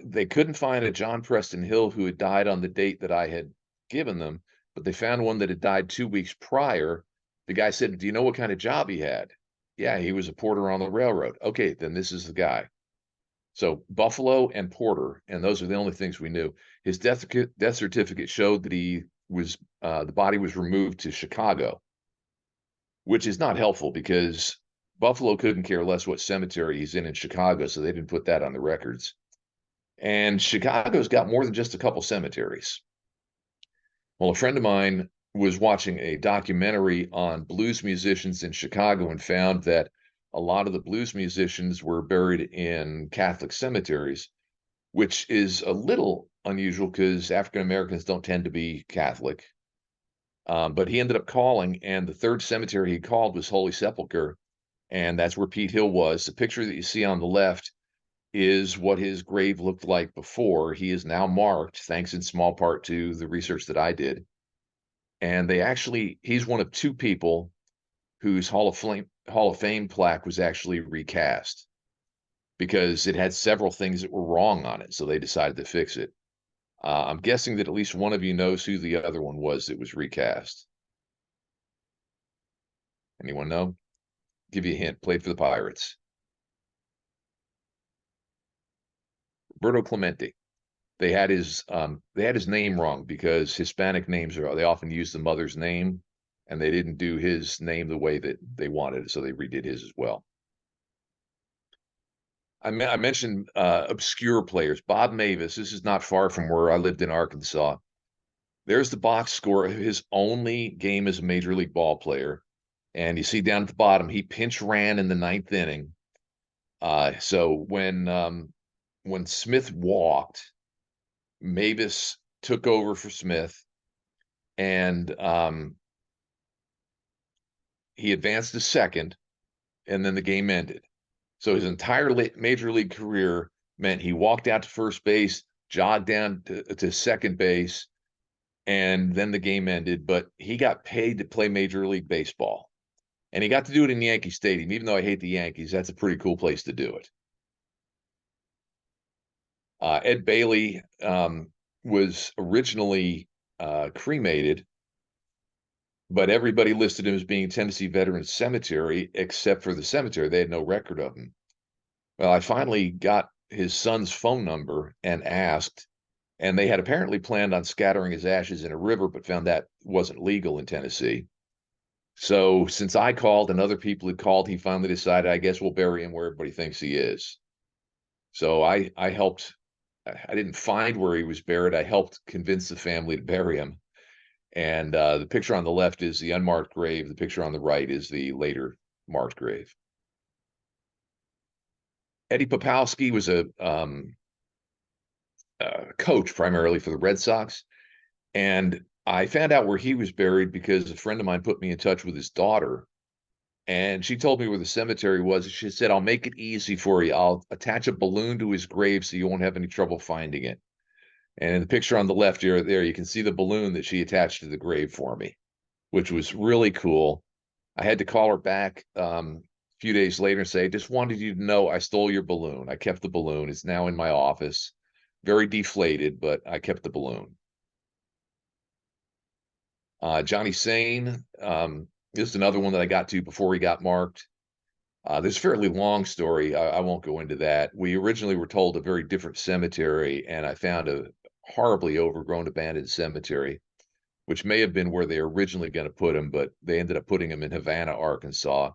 They couldn't find a John Preston Hill who had died on the date that I had given them, but they found one that had died 2 weeks prior. The guy said, "Do you know what kind of job he had?" "Yeah, he was a porter on the railroad." "Okay, then this is the guy." So Buffalo and Porter, and those are the only things we knew. His death certificate showed that he was the body was removed to Chicago, which is not helpful because Buffalo couldn't care less what cemetery he's in Chicago, so they didn't put that on the records. And Chicago's got more than just a couple cemeteries. Well, a friend of mine was watching a documentary on blues musicians in Chicago and found that a lot of the blues musicians were buried in Catholic cemeteries, which is a little unusual because African Americans don't tend to be Catholic. But he ended up calling, and the third cemetery he called was Holy Sepulchre, and that's where Pete Hill was. The picture that you see on the left is what his grave looked like before. He is now marked, thanks in small part to the research that I did. And he's one of 2 people whose Hall of Fame plaque was actually recast because it had several things that were wrong on it. So they decided to fix it. I'm guessing that at least one of you knows who the other one was that was recast. Anyone know? Give you a hint. Played for the Pirates. Roberto Clemente. They had his name wrong because Hispanic names they often use the mother's name, and they didn't do his name the way that they wanted, so they redid his as well. I mentioned obscure players. Bob Mavis. This is not far from where I lived in Arkansas. There's the box score of his only game as a major league ball player, and you see down at the bottom he pinch ran in the 9th inning. So when Smith walked, Mavis took over for Smith, and he advanced to second, and then the game ended. So his entire major league career meant he walked out to first base, jogged down to second base, and then the game ended. But he got paid to play Major League Baseball, and he got to do it in Yankee Stadium. Even though I hate the Yankees, that's a pretty cool place to do it. Ed Bailey was originally cremated, but everybody listed him as being Tennessee Veterans Cemetery, except for the cemetery. They had no record of him. Well, I finally got his son's phone number and asked, and they had apparently planned on scattering his ashes in a river, but found that wasn't legal in Tennessee. So since I called and other people had called, he finally decided, I guess we'll bury him where everybody thinks he is. So I helped. I didn't find where he was buried. I helped convince the family to bury him. And the picture on the left is the unmarked grave. The picture on the right is the later marked grave. Eddie Popowski was a coach primarily for the Red Sox. And I found out where he was buried because a friend of mine put me in touch with his daughter. And she told me where the cemetery was. She said, "I'll make it easy for you. I'll attach a balloon to his grave so you won't have any trouble finding it." And in the picture on the left here, there, you can see the balloon that she attached to the grave for me, which was really cool. I had to call her back a few days later and say, "I just wanted you to know I stole your balloon. I kept the balloon. It's now in my office. Very deflated, but I kept the balloon." Johnny Sane, this is another one that I got to before he got marked. There's a fairly long story. I won't go into that. We originally were told a very different cemetery, and I found a horribly overgrown abandoned cemetery, which may have been where they were originally going to put him, but they ended up putting him in Havana, Arkansas.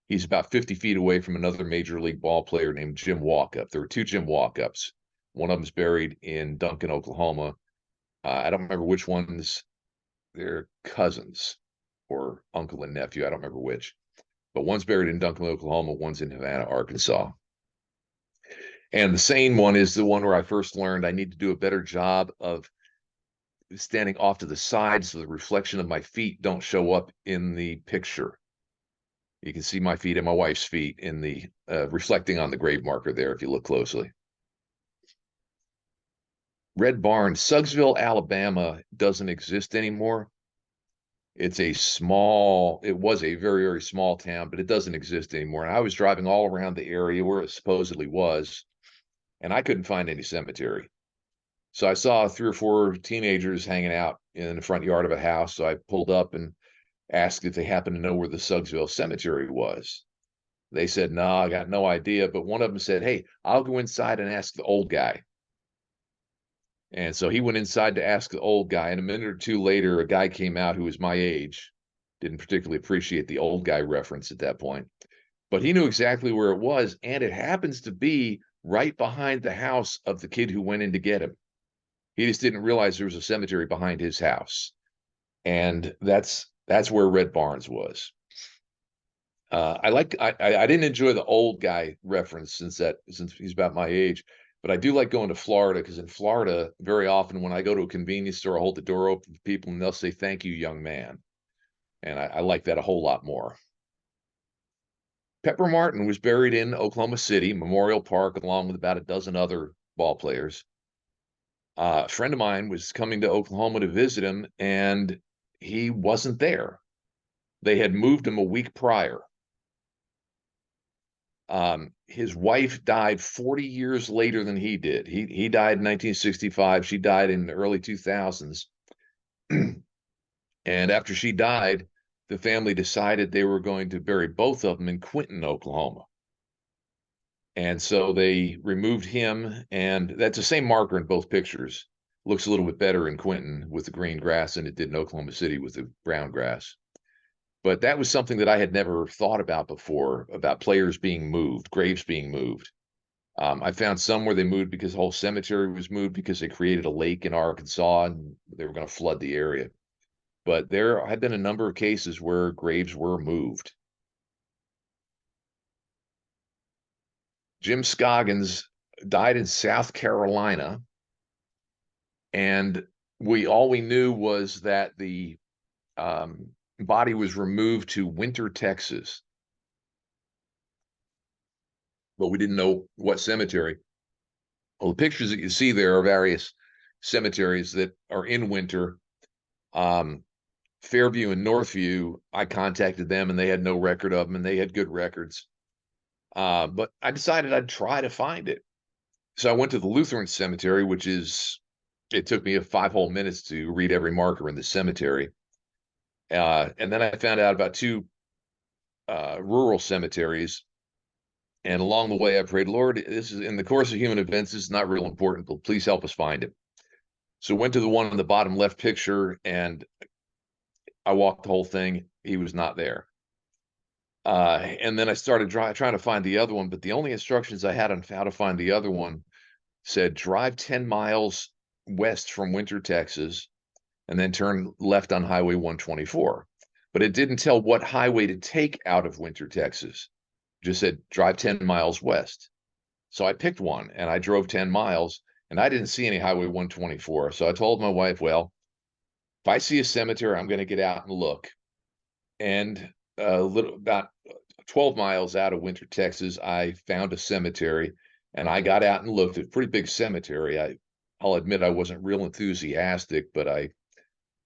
He's about 50 feet away from another major league ball player named Jim Walkup. There were 2 Jim Walkups. One of them's buried in Duncan, Oklahoma. I don't remember which ones. They're cousins or uncle and nephew. I don't remember which. But one's buried in Duncan, Oklahoma. One's in Havana, Arkansas. And the sane one is the one where I first learned I need to do a better job of standing off to the side so the reflection of my feet don't show up in the picture. You can see my feet and my wife's feet in the reflecting on the grave marker there if you look closely. Red Barn, Suggsville, Alabama doesn't exist anymore. It was a very, very small town, but it doesn't exist anymore. And I was driving all around the area where it supposedly was, and I couldn't find any cemetery. So I saw 3 or 4 teenagers hanging out in the front yard of a house. So I pulled up and asked if they happened to know where the Suggsville Cemetery was. They said, no, I got no idea. But one of them said, hey, I'll go inside and ask the old guy. And so he went inside to ask the old guy. And a minute or two later, a guy came out who was my age. Didn't particularly appreciate the old guy reference at that point. But he knew exactly where it was. And it happens to be right behind the house of the kid who went in to get him. He just didn't realize there was a cemetery behind his house. And that's where Red Barns was. I didn't enjoy the old guy reference since he's about my age, but I do like going to Florida because in Florida, very often when I go to a convenience store, I hold the door open for people and they'll say, thank you, young man. And I like that a whole lot more. Pepper Martin was buried in Oklahoma City Memorial Park along with about a dozen other ball players. A friend of mine was coming to Oklahoma to visit him and he wasn't there. They had moved him a week prior. His wife died 40 years later than he did. He died in 1965. She died in the early 2000s. And after she died, the family decided they were going to bury both of them in Quinton, Oklahoma. And so they removed him, and that's the same marker in both pictures. Looks a little bit better in Quinton with the green grass than it did in Oklahoma City with the brown grass. But that was something that I had never thought about before, about players being moved, graves being moved. I found some where they moved because the whole cemetery was moved because they created a lake in Arkansas and they were going to flood the area. But there have been a number of cases where graves were moved. Jim Scoggins died in South Carolina. And all we knew was that the body was removed to Winter, Texas. But we didn't know what cemetery. Well, the pictures that you see there are various cemeteries that are in Winter. Fairview and Northview, I contacted them and they had no record of them and they had good records. But I decided I'd try to find it. So I went to the Lutheran cemetery, it took me 5 whole minutes to read every marker in the cemetery. And then I found out about 2 rural cemeteries. And along the way, I prayed, Lord, this is in the course of human events, this is not real important, but please help us find him. So went to the one in the bottom left picture and I walked the whole thing. He was not there. And then I started trying to find the other one, but the only instructions I had on how to find the other one said drive 10 miles west from Winter, Texas, and then turn left on Highway 124. But it didn't tell what highway to take out of Winter, Texas. It just said drive 10 miles west. So I picked one and I drove 10 miles and I didn't see any Highway 124. So I told my wife, well, if I see a cemetery, I'm going to get out and look. And about 12 miles out of Winter, Texas, I found a cemetery and I got out and looked at a pretty big cemetery. I'll admit I wasn't real enthusiastic, but I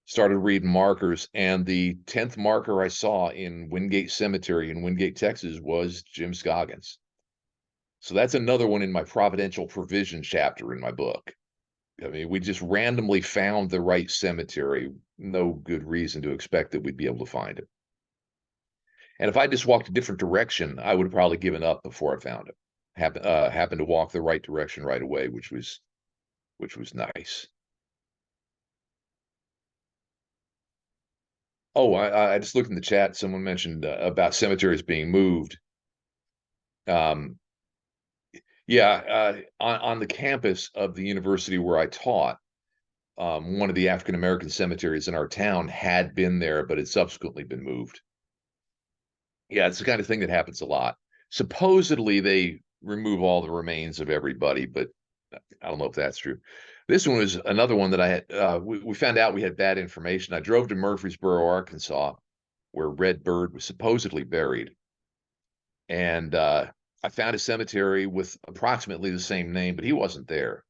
started reading markers and the 10th marker I saw in Wingate Cemetery in Wingate, Texas was Jim Scoggins. So that's another one in my providential provision chapter in my book. I mean, we just randomly found the right cemetery. No good reason to expect that we'd be able to find it. And if I just walked a different direction, I would have probably given up before I found it. Happened to walk the right direction right away, which was nice. Oh, I just looked in the chat. Someone mentioned about cemeteries being moved. Yeah, on the campus of the university where I taught, one of the African American cemeteries in our town had been there, but it's subsequently been moved. Yeah, it's the kind of thing that happens a lot. Supposedly they remove all the remains of everybody, but I don't know if that's true. This one was another one that I had, we found out we had bad information. I drove to Murfreesboro, Arkansas, where Red Bird was supposedly buried. And I found a cemetery with approximately the same name, but he wasn't there.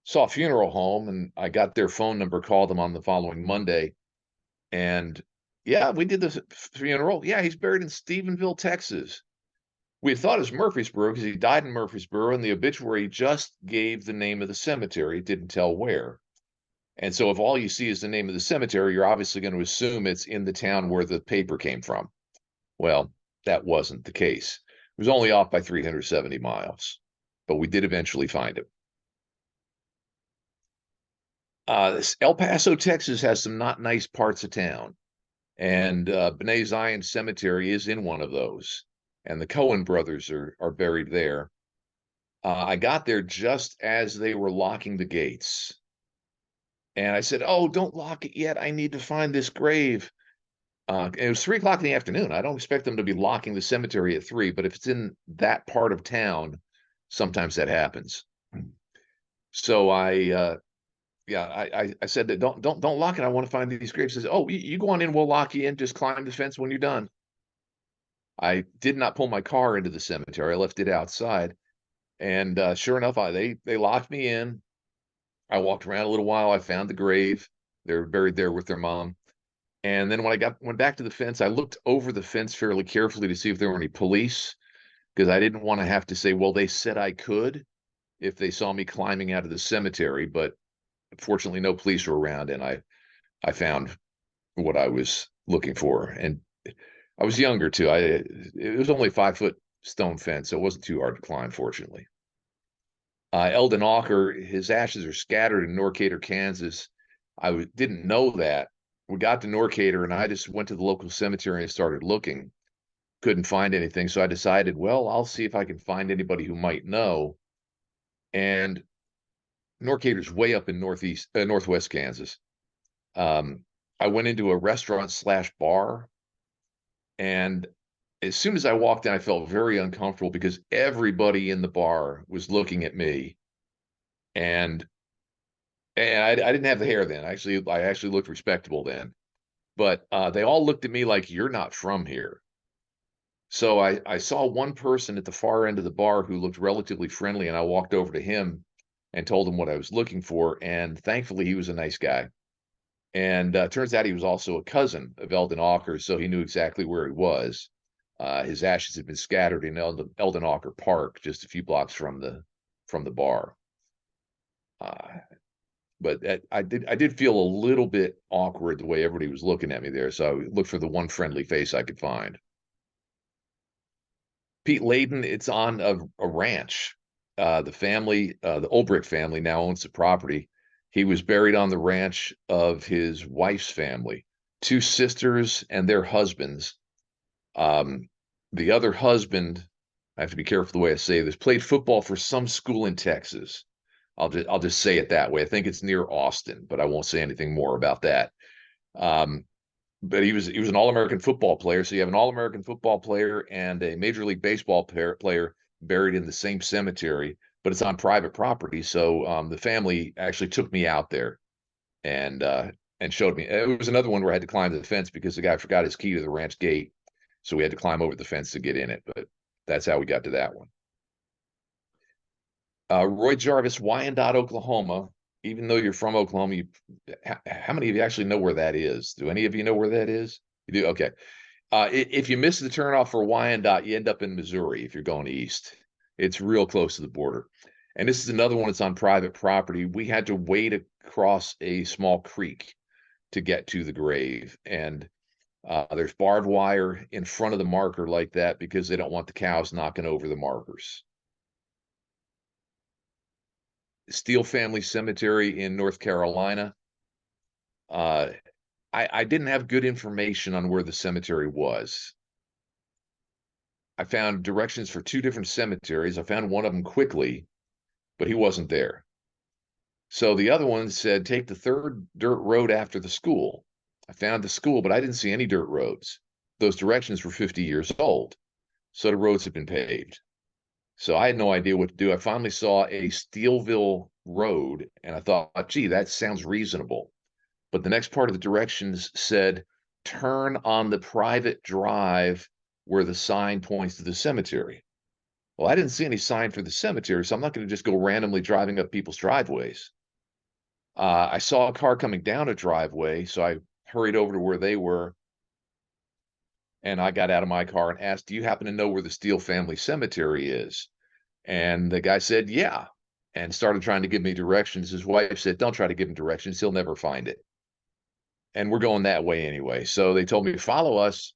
Saw a funeral home, and I got their phone number, called them on the following Monday. And yeah, we did the funeral. Yeah, he's buried in Stephenville, Texas. We had thought it was Murfreesboro because he died in Murfreesboro, and the obituary just gave the name of the cemetery. It didn't tell where. And so if all you see is the name of the cemetery, you're obviously going to assume it's in the town where the paper came from. Well, that wasn't the case. It was only off by 370 miles, but we did eventually find him. El Paso, Texas has some not nice parts of town, and B'nai Zion Cemetery is in one of those, and the Cohen brothers are buried there. I got there just as they were locking the gates, and I said, "Oh, don't lock it yet. I need to find this grave." It was 3 o'clock in the afternoon. I don't expect them to be locking the cemetery at 3, but if it's in that part of town, sometimes that happens. So I said that don't lock it. I want to find these graves. He says, "Oh, you go on in. We'll lock you in. Just climb the fence when you're done." I did not pull my car into the cemetery. I left it outside, and sure enough, they locked me in. I walked around a little while. I found the grave. They were buried there with their mom. And then when I went back to the fence, I looked over the fence fairly carefully to see if there were any police, because I didn't want to have to say, "Well, they said I could," if they saw me climbing out of the cemetery. But fortunately, no police were around, and I found what I was looking for. And I was younger too. It was only a 5-foot stone fence, so it wasn't too hard to climb, fortunately. Eldon Walker, his ashes are scattered in Norcator, Kansas. I didn't know that. We got to Norcator, and I just went to the local cemetery and started looking. Couldn't find anything, so I decided, well, I'll see if I can find anybody who might know. And Norcator's way up in northwest Kansas. I went into a restaurant/bar, and as soon as I walked in, I felt very uncomfortable because everybody in the bar was looking at me, and I didn't have the hair then. I actually looked respectable then, but they all looked at me like, "You're not from here." So I saw one person at the far end of the bar who looked relatively friendly, and I walked over to him and told him what I was looking for, and thankfully he was a nice guy. And turns out he was also a cousin of Eldon Walker, so he knew exactly where he was. His ashes had been scattered in Eldon Walker Park, just a few blocks from the bar. But I did feel a little bit awkward the way everybody was looking at me there, so I looked for the one friendly face I could find. Pete Layden, it's on a ranch. The family, the Ulbricht family, now owns the property. He was buried on the ranch of his wife's family, 2 sisters and their husbands. The other husband, I have to be careful the way I say this, played football for some school in Texas. I'll just say it that way. I think it's near Austin, but I won't say anything more about that. But he was an All-American football player. So you have an All-American football player and a Major League Baseball player buried in the same cemetery, but it's on private property. So the family actually took me out there and showed me. It was another one where I had to climb the fence because the guy forgot his key to the ranch gate, so we had to climb over the fence to get in it. But that's how we got to that one. Roy Jarvis, Wyandotte, Oklahoma. Even though you're from Oklahoma, how many of you actually know where that is? Do any of you know where that is? You do? Okay. If you miss the turnoff for Wyandotte, you end up in Missouri if you're going east. It's real close to the border. And this is another one that's on private property. We had to wade across a small creek to get to the grave. And there's barbed wire in front of the marker like that because they don't want the cows knocking over the markers. Steele Family Cemetery in North Carolina. I didn't have good information on where the cemetery was. I found directions for 2 different cemeteries. I found one of them quickly, but he wasn't there. So the other one said, take the 3rd dirt road after the school. I found the school, but I didn't see any dirt roads. Those directions were 50 years old, so the roads had been paved. So I had no idea what to do. I finally saw a Steelville road and I thought, gee, that sounds reasonable. But the next part of the directions said, turn on the private drive where the sign points to the cemetery. Well, I didn't see any sign for the cemetery, so I'm not going to just go randomly driving up people's driveways. I saw a car coming down a driveway, so I hurried over to where they were, and I got out of my car and asked, do you happen to know where the Steele family cemetery is? And the guy said, yeah, and started trying to give me directions. His wife said, don't try to give him directions. He'll never find it. And we're going that way anyway. So they told me to follow us,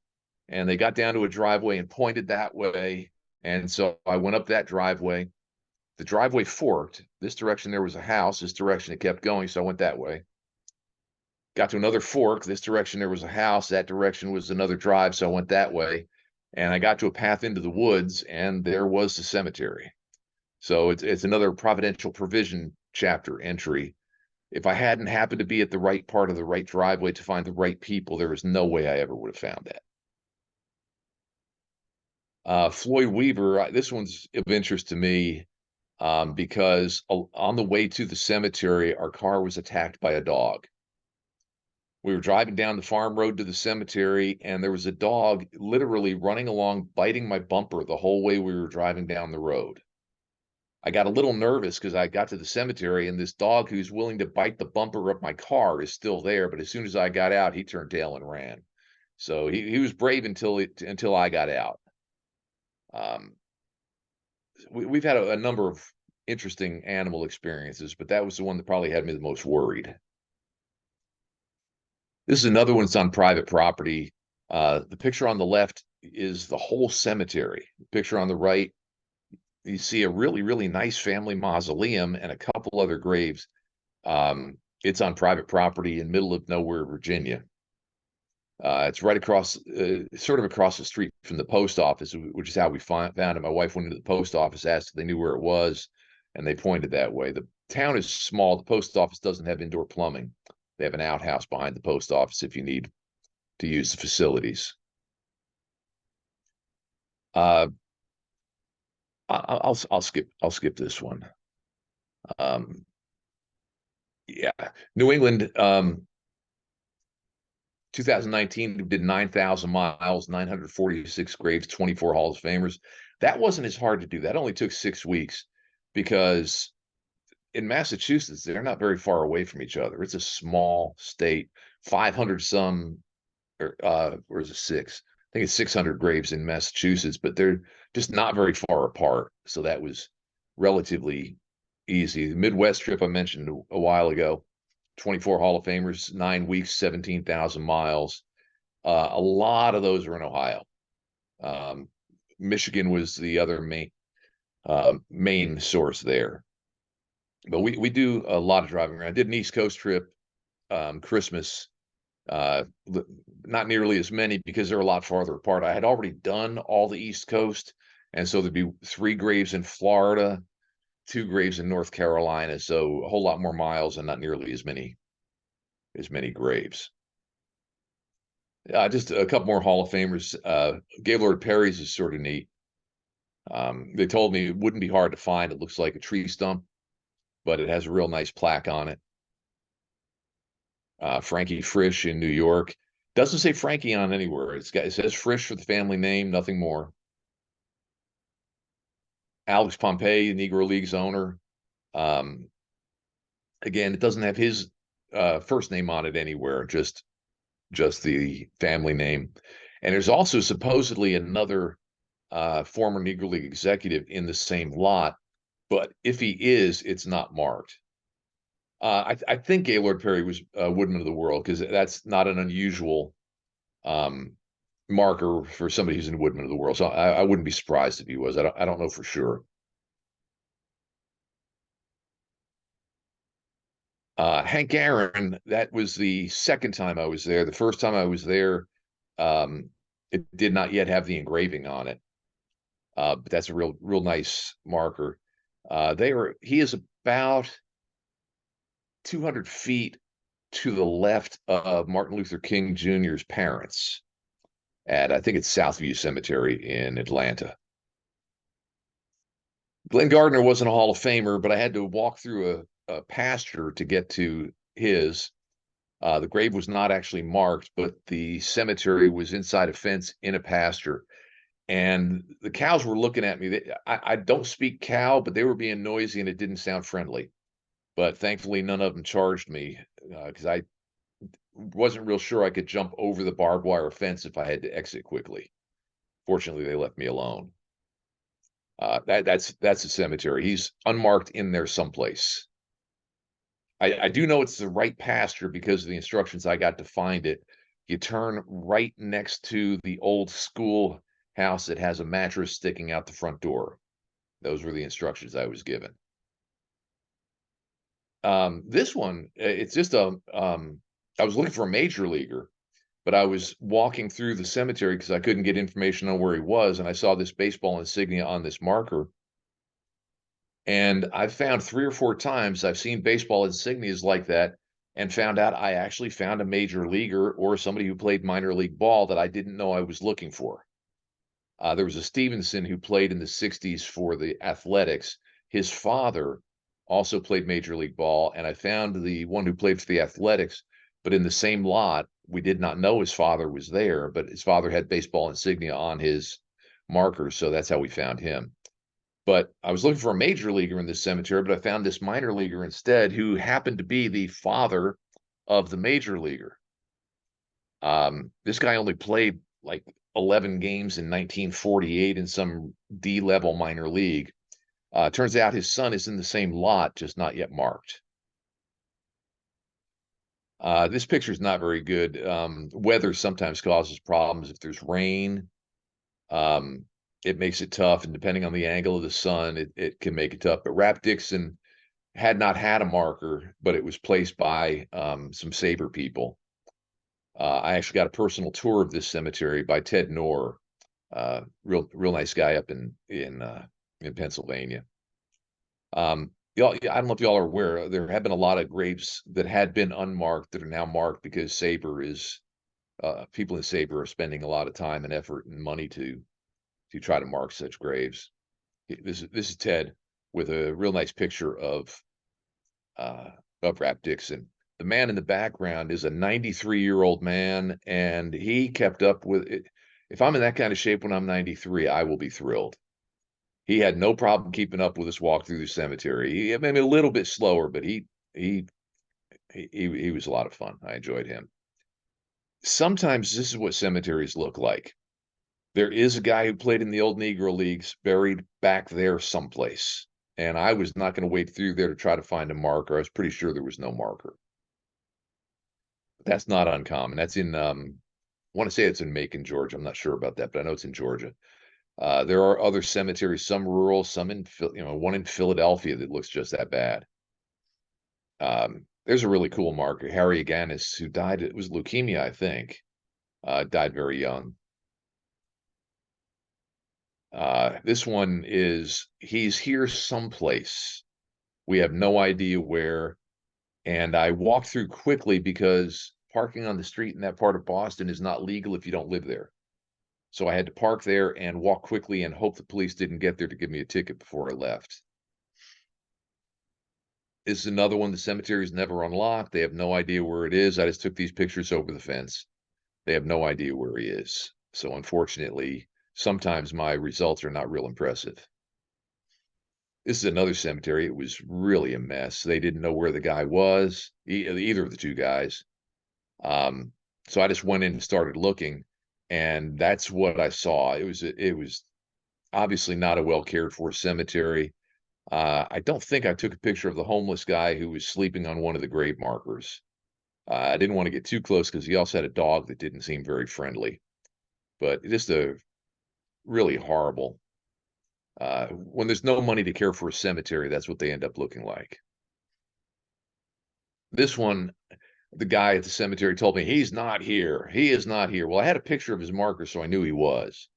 and they got down to a driveway and pointed that way. And so I went up that driveway. The driveway forked. This direction, there was a house. This direction, it kept going. So I went that way. Got to another fork. This direction, there was a house. That direction was another drive. So I went that way. And I got to a path into the woods, and there was the cemetery. So it's another providential provision chapter entry. If I hadn't happened to be at the right part of the right driveway to find the right people, there was no way I ever would have found that. Floyd Weaver, this one's of interest to me because on the way to the cemetery, our car was attacked by a dog. We were driving down the farm road to the cemetery, and there was a dog literally running along, biting my bumper the whole way we were driving down the road. I got a little nervous because I got to the cemetery and this dog who's willing to bite the bumper of my car is still there. But as soon as I got out, he turned tail and ran. So he was brave until I got out. We've had a number of interesting animal experiences, but that was the one that probably had me the most worried. This is another one that's on private property. The picture on the left is the whole cemetery. The picture on the right, you see a really, really nice family mausoleum and a couple other graves. It's on private property in middle of nowhere, Virginia. It's right across, sort of across the street from the post office, which is how we found it. My wife went into the post office, asked if they knew where it was, and they pointed that way. The town is small. The post office doesn't have indoor plumbing. They have an outhouse behind the post office if you need to use the facilities. I'll skip this one. Yeah, New England, 2019 did 9,000 miles, 946 graves, 24 Hall of Famers. That wasn't as hard to do. That only took 6 weeks because in Massachusetts, they're not very far away from each other. It's a small state, 500 some, or is it 6? I think it's 600 graves in Massachusetts, but they're just not very far apart. So that was relatively easy. The Midwest trip I mentioned a while ago, 24 Hall of Famers, 9 weeks, 17,000 miles. A lot of those are in Ohio. Michigan was the other main source there. But we do a lot of driving around. I did an East Coast trip, Christmas, not nearly as many because they're a lot farther apart. I had already done all the East Coast, and so there'd be 3 graves in Florida, 2 graves in North Carolina, so a whole lot more miles and not nearly as many graves. Just a couple more Hall of Famers. Gaylord Perry's is sort of neat. They told me it wouldn't be hard to find. It looks like a tree stump, but it has a real nice plaque on it. Frankie Frisch in New York. Doesn't say Frankie on anywhere. It says Frisch for the family name, nothing more. Alex Pompey, Negro Leagues owner. Again, it doesn't have his first name on it anywhere, just the family name. And there's also supposedly another former Negro League executive in the same lot, but if he is, it's not marked. I think Gaylord Perry was Woodman of the World because that's not an unusual marker for somebody who's in Woodman of the World. So I wouldn't be surprised if he was. I don't know for sure. Hank Aaron, that was the second time I was there. The first time I was there, it did not yet have the engraving on it. But that's a real nice marker. He is about 200 feet to the left of Martin Luther King Jr.'s parents at, I think it's Southview Cemetery in Atlanta. Glenn Gardner wasn't a Hall of Famer, but I had to walk through a pasture to get to his. The grave was not actually marked, but the cemetery was inside a fence in a pasture. And the cows were looking at me. I don't speak cow, but they were being noisy and it didn't sound friendly. But thankfully, none of them charged me because I wasn't real sure I could jump over the barbed wire fence if I had to exit quickly. Fortunately, they left me alone. That's a cemetery. He's unmarked in there someplace. I do know it's the right pasture because of the instructions I got to find it. You turn right next to the old school house that has a mattress sticking out the front door. Those were the instructions I was given. This one, it's just I was looking for a major leaguer, but I was walking through the cemetery because I couldn't get information on where he was, and I saw this baseball insignia on this marker. And I've found 3 or 4 times I've seen baseball insignias like that and found out I actually found a major leaguer or somebody who played minor league ball that I didn't know I was looking for. There was a Stevenson who played in the 60s for the Athletics. His father also played major league ball, and I found the one who played for the Athletics, but in the same lot. We did not know his father was there, but his father had baseball insignia on his markers, so that's how we found him. But I was looking for a major leaguer in this cemetery, but I found this minor leaguer instead who happened to be the father of the major leaguer. This guy only played like 11 games in 1948 in some D-level minor league. Turns out his son is in the same lot, just not yet marked. This picture is not very good. Weather sometimes causes problems. If there's rain, it makes it tough, and depending on the angle of the sun, it can make it tough. But Rap Dixon had not had a marker, but it was placed by some SABR people. I actually got a personal tour of this cemetery by Ted Knorr, real nice guy up in Pennsylvania. Y'all, I don't know if y'all are aware, there have been a lot of graves that had been unmarked that are now marked because SABR is people in SABR are spending a lot of time and effort and money to try to mark such graves. This is Ted with a real nice picture of Rap Dixon. The man in the background is a 93-year-old man, and he kept up with it. If I'm in that kind of shape when I'm 93, I will be thrilled. He had no problem keeping up with us walk through the cemetery. Maybe a little bit slower, but he was a lot of fun. I enjoyed him. Sometimes this is what cemeteries look like. There is a guy who played in the old Negro Leagues buried back there someplace. And I was not going to wade through there to try to find a marker. I was pretty sure there was no marker. But that's not uncommon. That's in, I want to say it's in Macon, Georgia. I'm not sure about that, but I know it's in Georgia. There are other cemeteries, some rural, some in, one in Philadelphia that looks just that bad. There's a really cool marker, Harry Aganis, who died, it was leukemia, I think, died very young. This one he's here someplace. We have no idea where. And I walked through quickly because parking on the street in that part of Boston is not legal if you don't live there. So I had to park there and walk quickly and hope the police didn't get there to give me a ticket before I left. This is another one. The cemetery is never unlocked. They have no idea where it is. I just took these pictures over the fence. They have no idea where he is. So unfortunately, sometimes my results are not real impressive. This is another cemetery. It was really a mess. They didn't know where the guy was, either of the two guys. So I just went in and started looking, and that's what I saw. It was obviously not a well cared for cemetery. I don't think I took a picture of the homeless guy who was sleeping on one of the grave markers. I didn't want to get too close because he also had a dog that didn't seem very friendly. But just a really horrible. When there's no money to care for a cemetery, that's what they end up looking like. This one, the guy at the cemetery told me, he's not here. He is not here. Well, I had a picture of his marker, so I knew he was.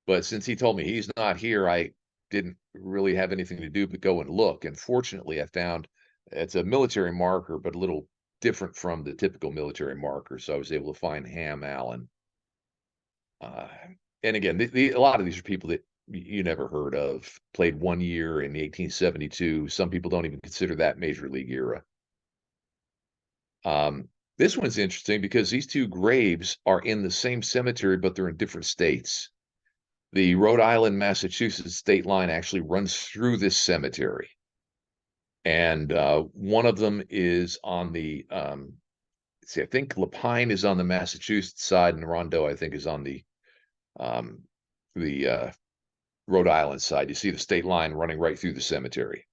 But since he told me he's not here, I didn't really have anything to do but go and look. And fortunately, I found it's a military marker, but a little different from the typical military marker. So I was able to find Ham Allen. And again, a lot of these are people that you never heard of. Played 1 year in 1872. Some people don't even consider that Major League era. This one's interesting because these two graves are in the same cemetery, but they're in different states. The Rhode Island, Massachusetts state line actually runs through this cemetery. And one of them is on the, see, I think Lapine is on the Massachusetts side, and Rondeau, I think, is on the Rhode Island side. You see the state line running right through the cemetery.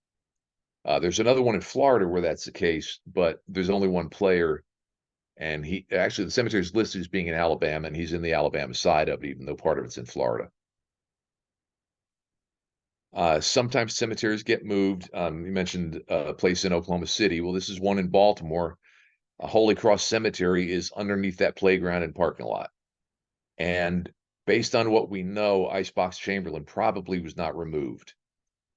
There's another one in Florida where that's the case, but there's only one player. And he actually, the cemetery is listed as being in Alabama, and he's in the Alabama side of it, even though part of it's in Florida. Sometimes cemeteries get moved. You mentioned a place in Oklahoma City. Well, this is one in Baltimore. Holy Cross Cemetery is underneath that playground and parking lot. And based on what we know, Icebox Chamberlain probably was not removed,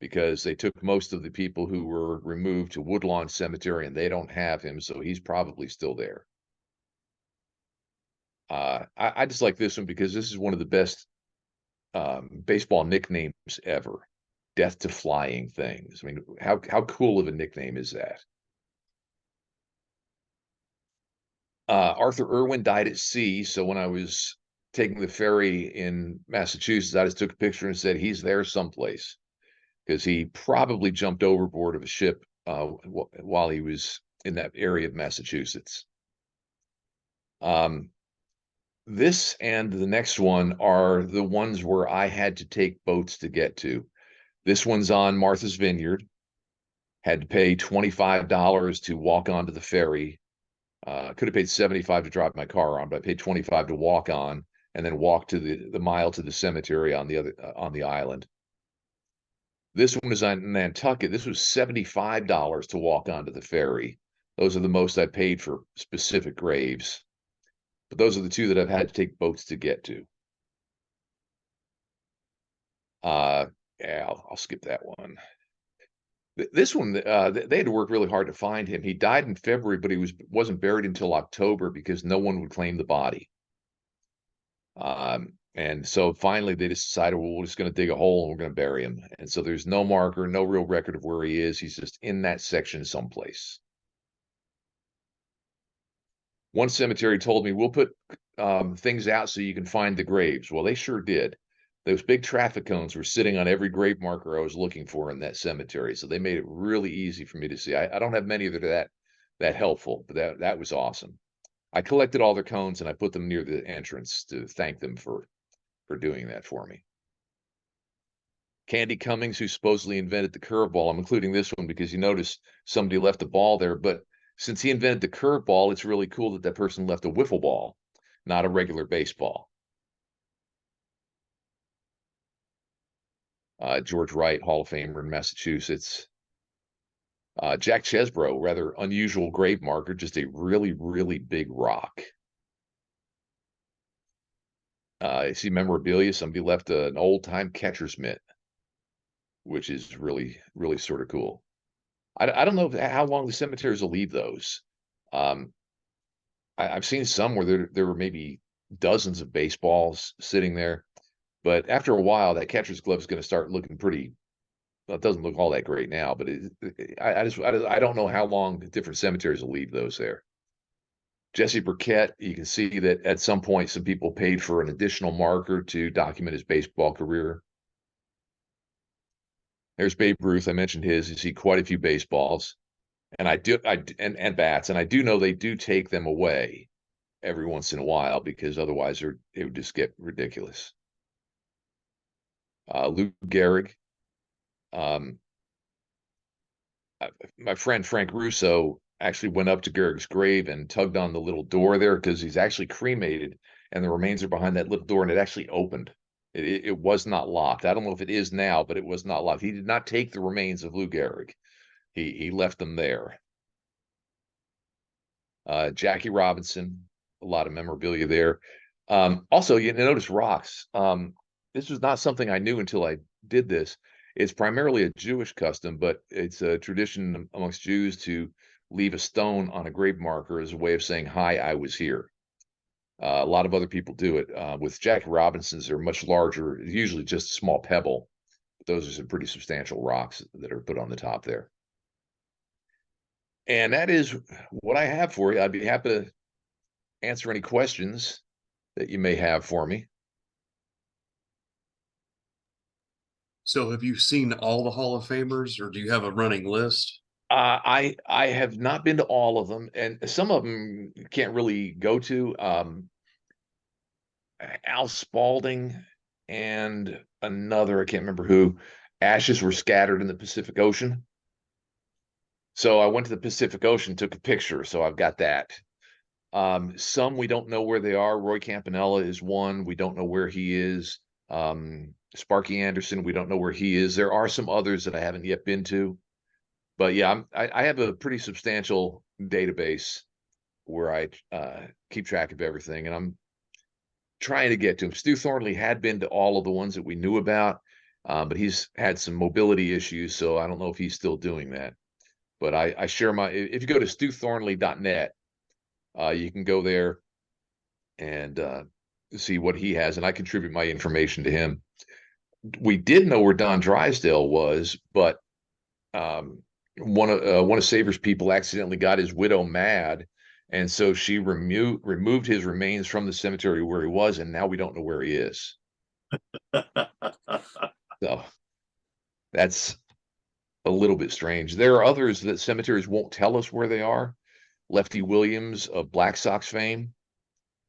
because they took most of the people who were removed to Woodlawn Cemetery, and they don't have him, so he's probably still there. I just like this one because this is one of the best baseball nicknames ever. Death to Flying Things. I mean, how cool of a nickname is that? Arthur Irwin died at sea, so when I was taking the ferry in Massachusetts, I just took a picture and said he's there someplace, because he probably jumped overboard of a ship while he was in that area of Massachusetts. This and the next one are the ones where I had to take boats to get to. This one's on Martha's Vineyard. Had to pay $25 to walk onto the ferry. Could have paid $75 to drive my car on, but I paid $25 to walk on, and then walk to the mile to the cemetery on the island. This one was on Nantucket. This was $75 to walk onto the ferry. Those are the most I paid for specific graves. But those are the two that I've had to take boats to get to. Yeah, I'll skip that one. This one, they had to work really hard to find him. He died in February, but he wasn't buried until October because no one would claim the body. And so finally they just decided, well, we're just going to dig a hole and we're going to bury him. And so there's no marker, no real record of where he is. He's just in that section someplace. One cemetery told me, we'll put things out so you can find the graves. Well, they sure did. Those big traffic cones were sitting on every grave marker I was looking for in that cemetery. So they made it really easy for me to see. I don't have many that are that helpful, but that was awesome. I collected all their cones and I put them near the entrance to thank them for doing that for me. Candy Cummings, who supposedly invented the curveball. I'm including this one because you notice somebody left a ball there, but since he invented the curveball, it's really cool that that person left a wiffle ball, not a regular baseball. George Wright, Hall of Famer in Massachusetts. Jack Chesbrough, rather unusual grave marker, just a really, really big rock. I see memorabilia. Somebody left an old-time catcher's mitt, which is really, really sort of cool. I don't know how long the cemeteries will leave those. I've seen some where there were maybe dozens of baseballs sitting there, but after a while, that catcher's glove is going to start looking pretty. Well, it doesn't look all that great now, but I don't know how long the different cemeteries will leave those there. Jesse Burkett, you can see that at some point some people paid for an additional marker to document his baseball career. There's Babe Ruth. I mentioned his. You see quite a few baseballs, and and bats, and I do know they do take them away every once in a while because otherwise it would just get ridiculous. Lou Gehrig. My friend Frank Russo actually went up to Gehrig's grave and tugged on the little door there because he's actually cremated and the remains are behind that little door, and it actually opened. It was not locked. I don't know if it is now, but it was not locked. He did not take the remains of Lou Gehrig. He left them there. Jackie Robinson, a lot of memorabilia there. Also, you notice rocks. This was not something I knew until I did this. It's primarily a Jewish custom, but it's a tradition amongst Jews to leave a stone on a grave marker as a way of saying, "Hi, I was here." A lot of other people do it. With Jackie Robinson's, they're much larger, usually just a small pebble. But those are some pretty substantial rocks that are put on the top there. And that is what I have for you. I'd be happy to answer any questions that you may have for me. So have you seen all the Hall of Famers, or do you have a running list? I have not been to all of them, and some of them you can't really go to. Al Spalding and another, I can't remember who, ashes were scattered in the Pacific Ocean. So I went to the Pacific Ocean, took a picture, so I've got that. Some we don't know where they are. Roy Campanella is one. We don't know where he is. Sparky Anderson, we don't know where he is. There are some others that I haven't yet been to. But yeah, I have a pretty substantial database where I keep track of everything, and I'm trying to get to him. Stu Thornley had been to all of the ones that we knew about, but he's had some mobility issues, so I don't know if he's still doing that. But I share my, if you go to stuthornley.net, you can go there and see what he has, and I contribute my information to him. We did know where Don Drysdale was, but one of SABR's people accidentally got his widow mad, and so she removed his remains from the cemetery where he was, and now we don't know where he is. So that's a little bit strange. There are others that cemeteries won't tell us where they are. Lefty Williams of Black Sox fame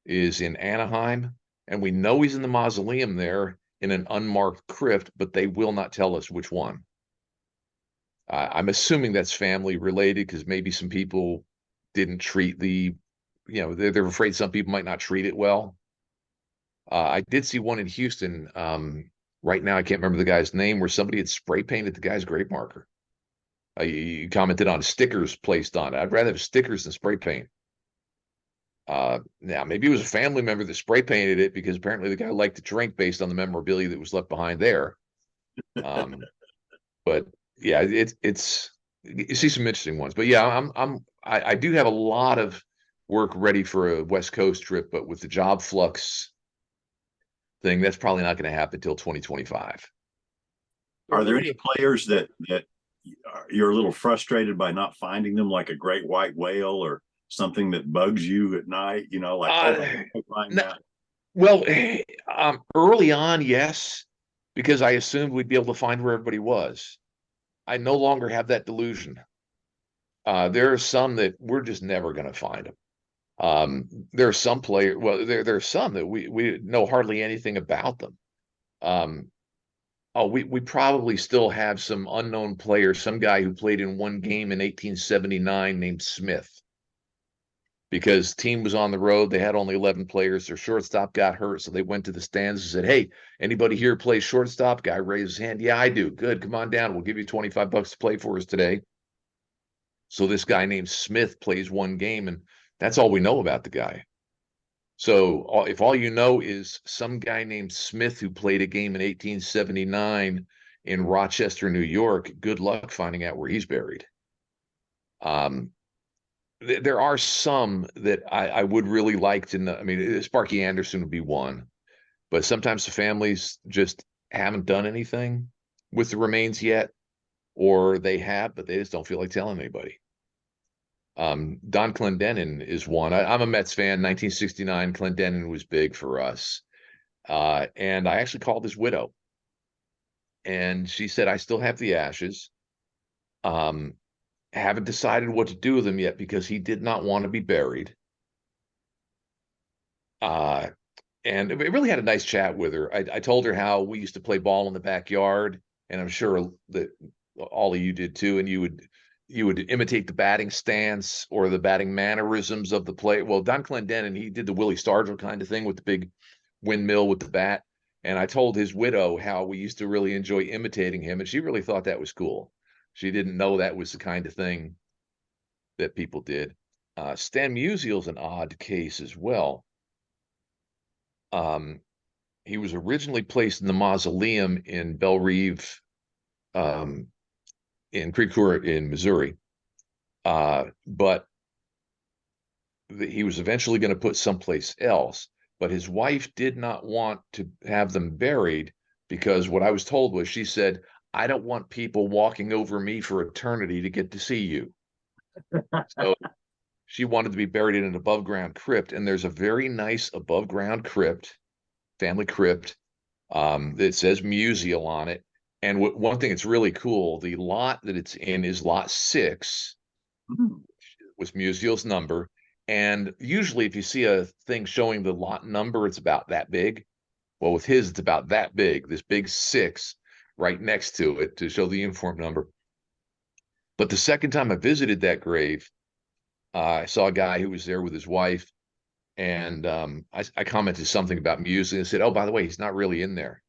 is in Anaheim, and we know he's in the mausoleum there in an unmarked crypt, but they will not tell us which one. I'm assuming that's family related, because maybe some people didn't treat the, they're afraid some people might not treat it well. I did see one in Houston. Right now, I can't remember the guy's name, where somebody had spray painted the guy's grave marker. You commented on stickers placed on it. I'd rather have stickers than spray paint. Now, maybe it was a family member that spray painted it, because apparently the guy liked to drink based on the memorabilia that was left behind there. But yeah, it's you see some interesting ones. But yeah, I do have a lot of work ready for a West Coast trip, but with the job flux thing, that's probably not going to happen until 2025. Are there any players that you're a little frustrated by not finding them, like a great white whale or something that bugs you at night? Well, early on, yes, because I assumed we'd be able to find where everybody was. I no longer have that delusion. There are some that we're just never going to find them. There are some players, well, there are some that we know hardly anything about them. We probably still have some unknown players, some guy who played in one game in 1879 named Smith, because team was on the road. They had only 11 players. Their shortstop got hurt, so they went to the stands and said, "Hey, anybody here play shortstop?" Guy raised his hand. "Yeah, I do." "Good, come on down. We'll give you $25 to play for us today." So this guy named Smith plays one game, and that's all we know about the guy. So if all you know is some guy named Smith who played a game in 1879 in Rochester, New York, good luck finding out where he's buried. There are some that I would really like to know. I mean, Sparky Anderson would be one, but sometimes the families just haven't done anything with the remains yet, or they have, but they just don't feel like telling anybody. Don Clendenin is one. I'm a Mets fan. 1969, Clendenin was big for us. And I actually called his widow, and she said, "I still have the ashes. Haven't decided what to do with them yet, because he did not want to be buried." And it really had a nice chat with her. I told her how we used to play ball in the backyard, and I'm sure that all of you did too. And you would imitate the batting stance or the batting mannerisms of the play. Well, Don Clendenin, he did the Willie Stargell kind of thing with the big windmill with the bat. And I told his widow how we used to really enjoy imitating him, and she really thought that was cool. She didn't know that was the kind of thing that people did. Stan Musial's an odd case as well. He was originally placed in the mausoleum in Belle Rive, in Creve Coeur in Missouri. But he was eventually going to put someplace else, but his wife did not want to have them buried because what I was told was, she said, I don't want people walking over me for eternity to get to see you. So she wanted to be buried in an above ground crypt, and there's a very nice above ground crypt, family crypt, that says Musial on it. And one thing that's really cool, the lot that it's in is lot 6, was Musial's number. And usually if you see a thing showing the lot number, it's about that big. Well, with his, it's about that big, this big 6 right next to it to show the uniform number. But the second time I visited that grave, I saw a guy who was there with his wife, and I commented something about music and said, oh, by the way, he's not really in there.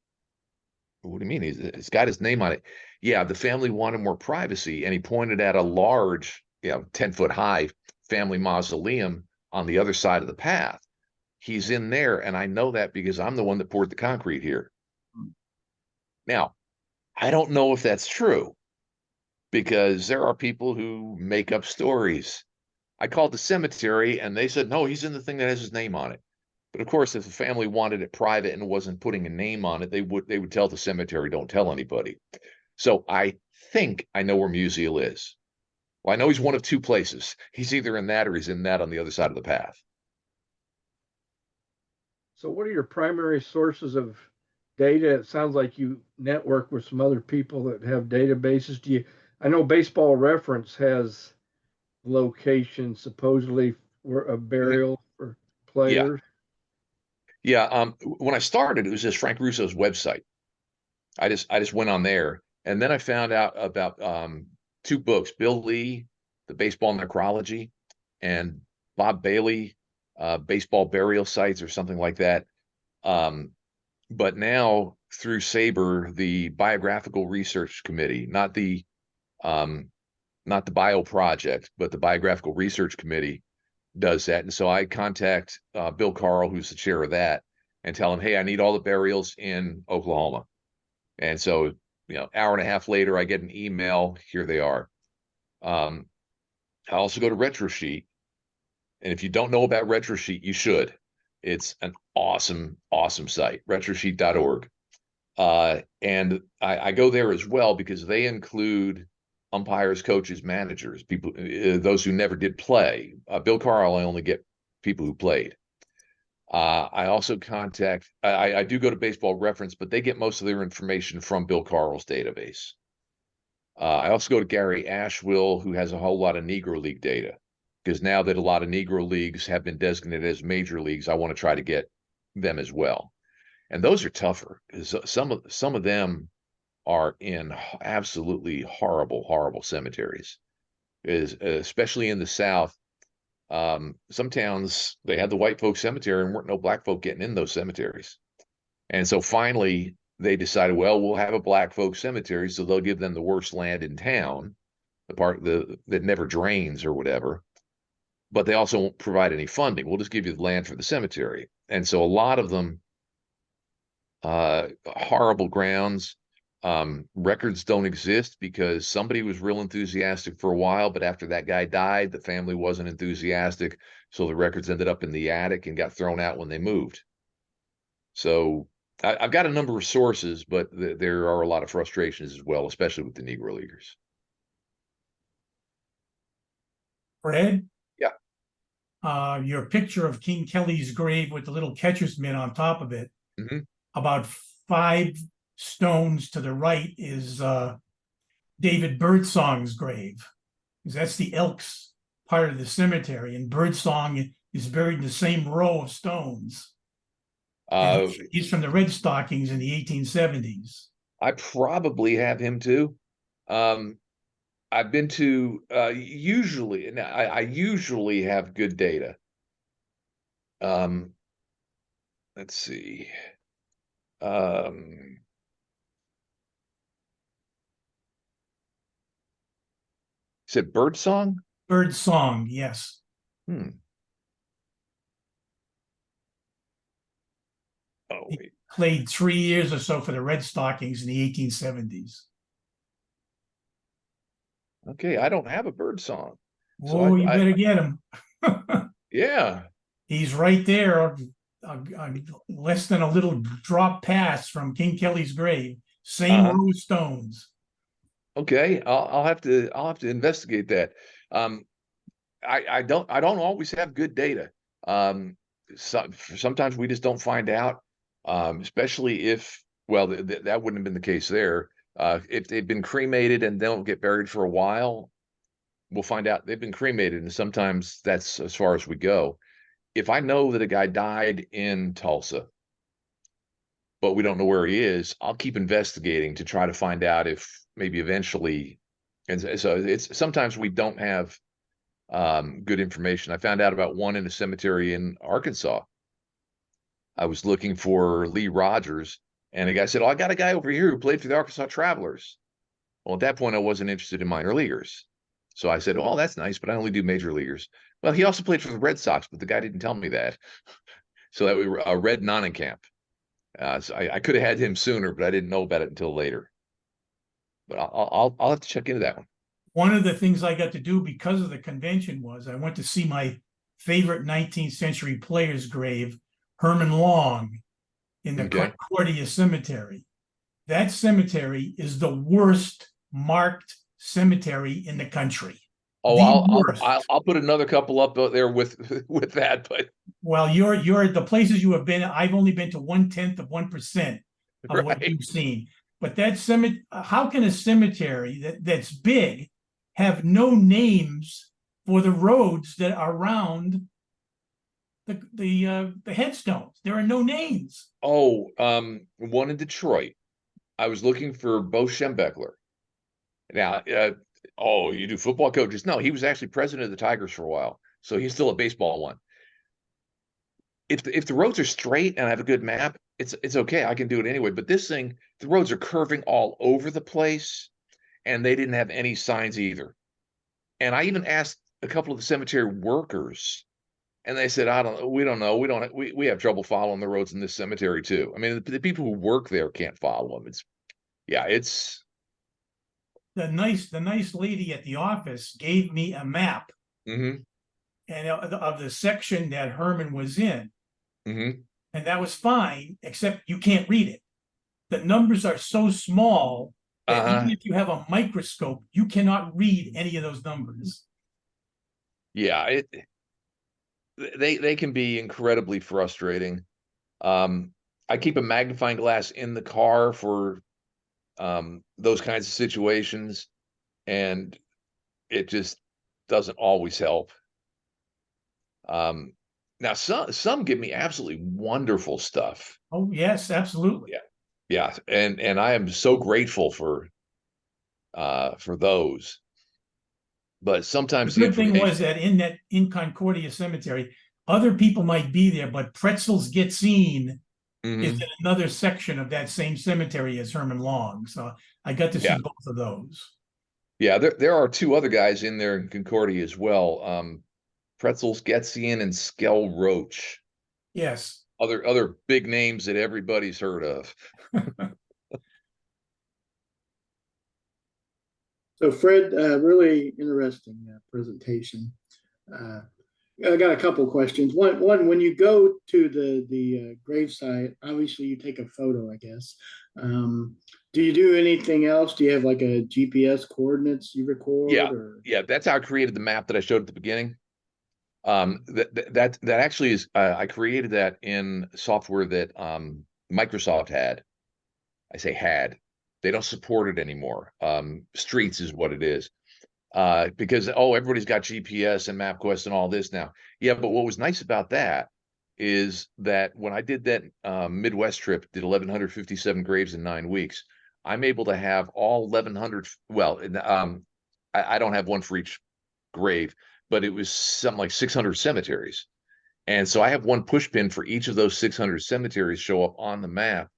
What do you mean? It's got his name on it. Yeah, the family wanted more privacy, and he pointed at a large, 10-foot high family mausoleum on the other side of the path. He's in there, and I know that because I'm the one that poured the concrete here. Now, I don't know if that's true, because there are people who make up stories. I called the cemetery and they said, no, he's in the thing that has his name on it. But of course, if the family wanted it private and wasn't putting a name on it, they would tell the cemetery, don't tell anybody. So I think I know where Musial is. Well, I know he's one of 2 places. He's either in that or he's in that on the other side of the path. So what are your primary sources of data? It sounds like you network with some other people that have databases. I know Baseball Reference has location supposedly for a burial for players. Yeah. When I started, it was just Frank Russo's website. I just went on there, and then I found out about 2 books, Bill Lee, The Baseball Necrology, and Bob Bailey, Baseball Burial Sites or something like that. But now through SABR, the Biographical Research Committee, not the Bio Project, but the Biographical Research Committee does that. And so I contact Bill Carl, who's the chair of that, and tell him, hey, I need all the burials in Oklahoma. And so, hour and a half later, I get an email. Here they are. I also go to RetroSheet. And if you don't know about RetroSheet, you should. It's an awesome, awesome site, retrosheet.org. And I go there as well because they include umpires, coaches, managers, people, those who never did play. Bill Carl, I only get people who played. I also I do go to Baseball Reference, but they get most of their information from Bill Carl's database. I also go to Gary Ashwill, who has a whole lot of Negro League data, because now that a lot of Negro leagues have been designated as major leagues, I want to try to get them as well. And those are tougher because some of them are in absolutely horrible, horrible cemeteries, especially in the South. Some towns, they had the white folks cemetery and weren't no black folk getting in those cemeteries. And so finally they decided, well, we'll have a black folk cemetery. So they'll give them the worst land in town, the part that never drains or whatever, but they also won't provide any funding. We'll just give you the land for the cemetery. And so a lot of them, horrible grounds, records don't exist because somebody was real enthusiastic for a while, but after that guy died, the family wasn't enthusiastic. So the records ended up in the attic and got thrown out when they moved. So I've got a number of sources, but there are a lot of frustrations as well, especially with the Negro Leaguers. Fred? Yeah. Your picture of King Kelly's grave with the little catcher's mitt on top of it. Mm-hmm. About 5 stones to the right is David Birdsong's grave, because that's the Elks part of the cemetery, and Birdsong is buried in the same row of stones. He's from the Red Stockings in the 1870s. I probably have him too. I've been to usually, and I usually have good data. Let's see. Said Birdsong? Birdsong, yes. Oh, wait. Played 3 years or so for the Red Stockings in the 1870s. Okay, I don't have a Birdsong. Oh, you better get him. Yeah. He's right there, less than a little drop pass from King Kelly's grave. Same Uh-huh. row of stones. Okay. I'll have to investigate that. Um, I don't always have good data. Sometimes we just don't find out. Especially if, well, that wouldn't have been the case there. If they've been cremated and they don't get buried for a while, we'll find out they've been cremated, and sometimes that's as far as we go. If I know that a guy died in Tulsa, but we don't know where he is, I'll keep investigating to try to find out if maybe eventually. And so it's sometimes we don't have good information. I found out about one in a cemetery in Arkansas. I was looking for Lee Rogers, and a guy said, "Oh, I got a guy over here who played for the Arkansas Travelers." Well, at that point, I wasn't interested in minor leaguers. So I said, "Oh, that's nice, but I only do major leaguers." Well, he also played for the Red Sox, but the guy didn't tell me that. So that we were Red Nonenkamp. So I could have had him sooner, but I didn't know about it until later. But I'll have to check into that one. One of the things I got to do because of the convention was I went to see my favorite 19th century player's grave, Herman Long, in the Okay. Concordia Cemetery. That cemetery is the worst marked cemetery in the country. Oh, The worst. I'll put another couple up there with that, but Well, you're the places you have been. I've only been to 1/10 of 1% of what right. you've seen. But that cemetery, how can a cemetery that's big have no names for the roads that are around the headstones? There are no names. Oh, one in Detroit. I was looking for Bo Schembechler. Now, oh, you do football coaches? No, he was actually president of the Tigers for a while, so he's still a baseball one. If the roads are straight and I have a good map, it's okay. I can do it anyway. But this thing, the roads are curving all over the place, and they didn't have any signs either. And I even asked a couple of the cemetery workers, and they said, we don't know. We have trouble following the roads in this cemetery too. I mean, the people who work there can't follow them. It's The nice lady at the office gave me a map mm-hmm, and of the section that Herman was in, mm-hmm. and that was fine, except you can't read it. The numbers are so small that even if you have a microscope, you cannot read any of those numbers. Yeah, they can be incredibly frustrating. I keep a magnifying glass in the car for those kinds of situations, and it just doesn't always help. Now some give me absolutely wonderful stuff. Oh yes, absolutely. Yeah, and I am so grateful for those. But sometimes The good thing was that in Concordia Cemetery, other people might be there, but Pretzel's Get Seen is in another section of that same cemetery as Herman Long. So I got to see both of those. Yeah, there are two other guys in there in Concordia as well. Pretzels, Getzian, and Skell Roach. Yes. Other big names that everybody's heard of. So Fred, really interesting presentation. I got a couple questions. One, when you go to the gravesite, obviously you take a photo, I guess. Do you do anything else? Do you have like a GPS coordinates you record? Yeah, that's how I created the map that I showed at the beginning. That actually is I created that in software that Microsoft had. I say had. They don't support it anymore. Streets is what it is. Because everybody's got GPS and MapQuest and all this now. Yeah, but what was nice about that is that when I did that Midwest trip, did 1,157 graves in 9 weeks, I'm able to have all 1,100. Well, I don't have one for each grave, but it was something like 600 cemeteries. And so I have one push pin for each of those 600 cemeteries show up on the map.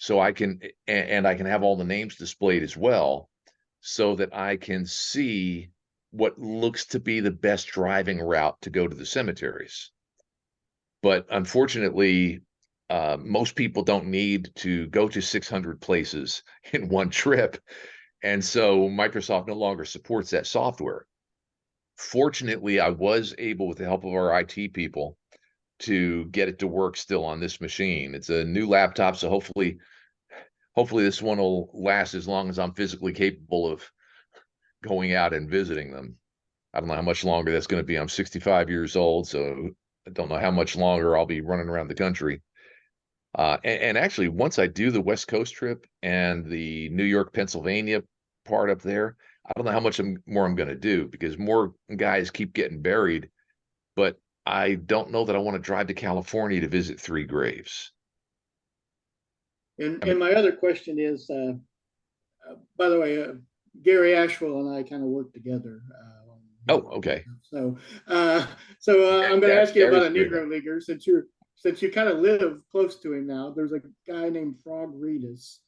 So I can, and I can have all the names displayed as well, so that I can see what looks to be the best driving route to go to the cemeteries. But unfortunately, most people don't need to go to 600 places in one trip. And so Microsoft no longer supports that software. Fortunately, I was able, with the help of our IT people, to get it to work still on this machine. It's a new laptop, so hopefully this one will last as long as I'm physically capable of going out and visiting them. I don't know how much longer that's going to be. I'm 65 years old, so I don't know how much longer I'll be running around the country. And actually, once I do the West Coast trip and the New York, Pennsylvania part up there, I don't know how much more I'm going to do, because more guys keep getting buried, but I don't know that I want to drive to California to visit 3 graves. And I mean- my other question is, by the way, Gary Asheville and I kind of work together. Oh, okay. So I'm going to ask you about a Negro leaguer, since you kind of live close to him now. There's a guy named Frog Reedus.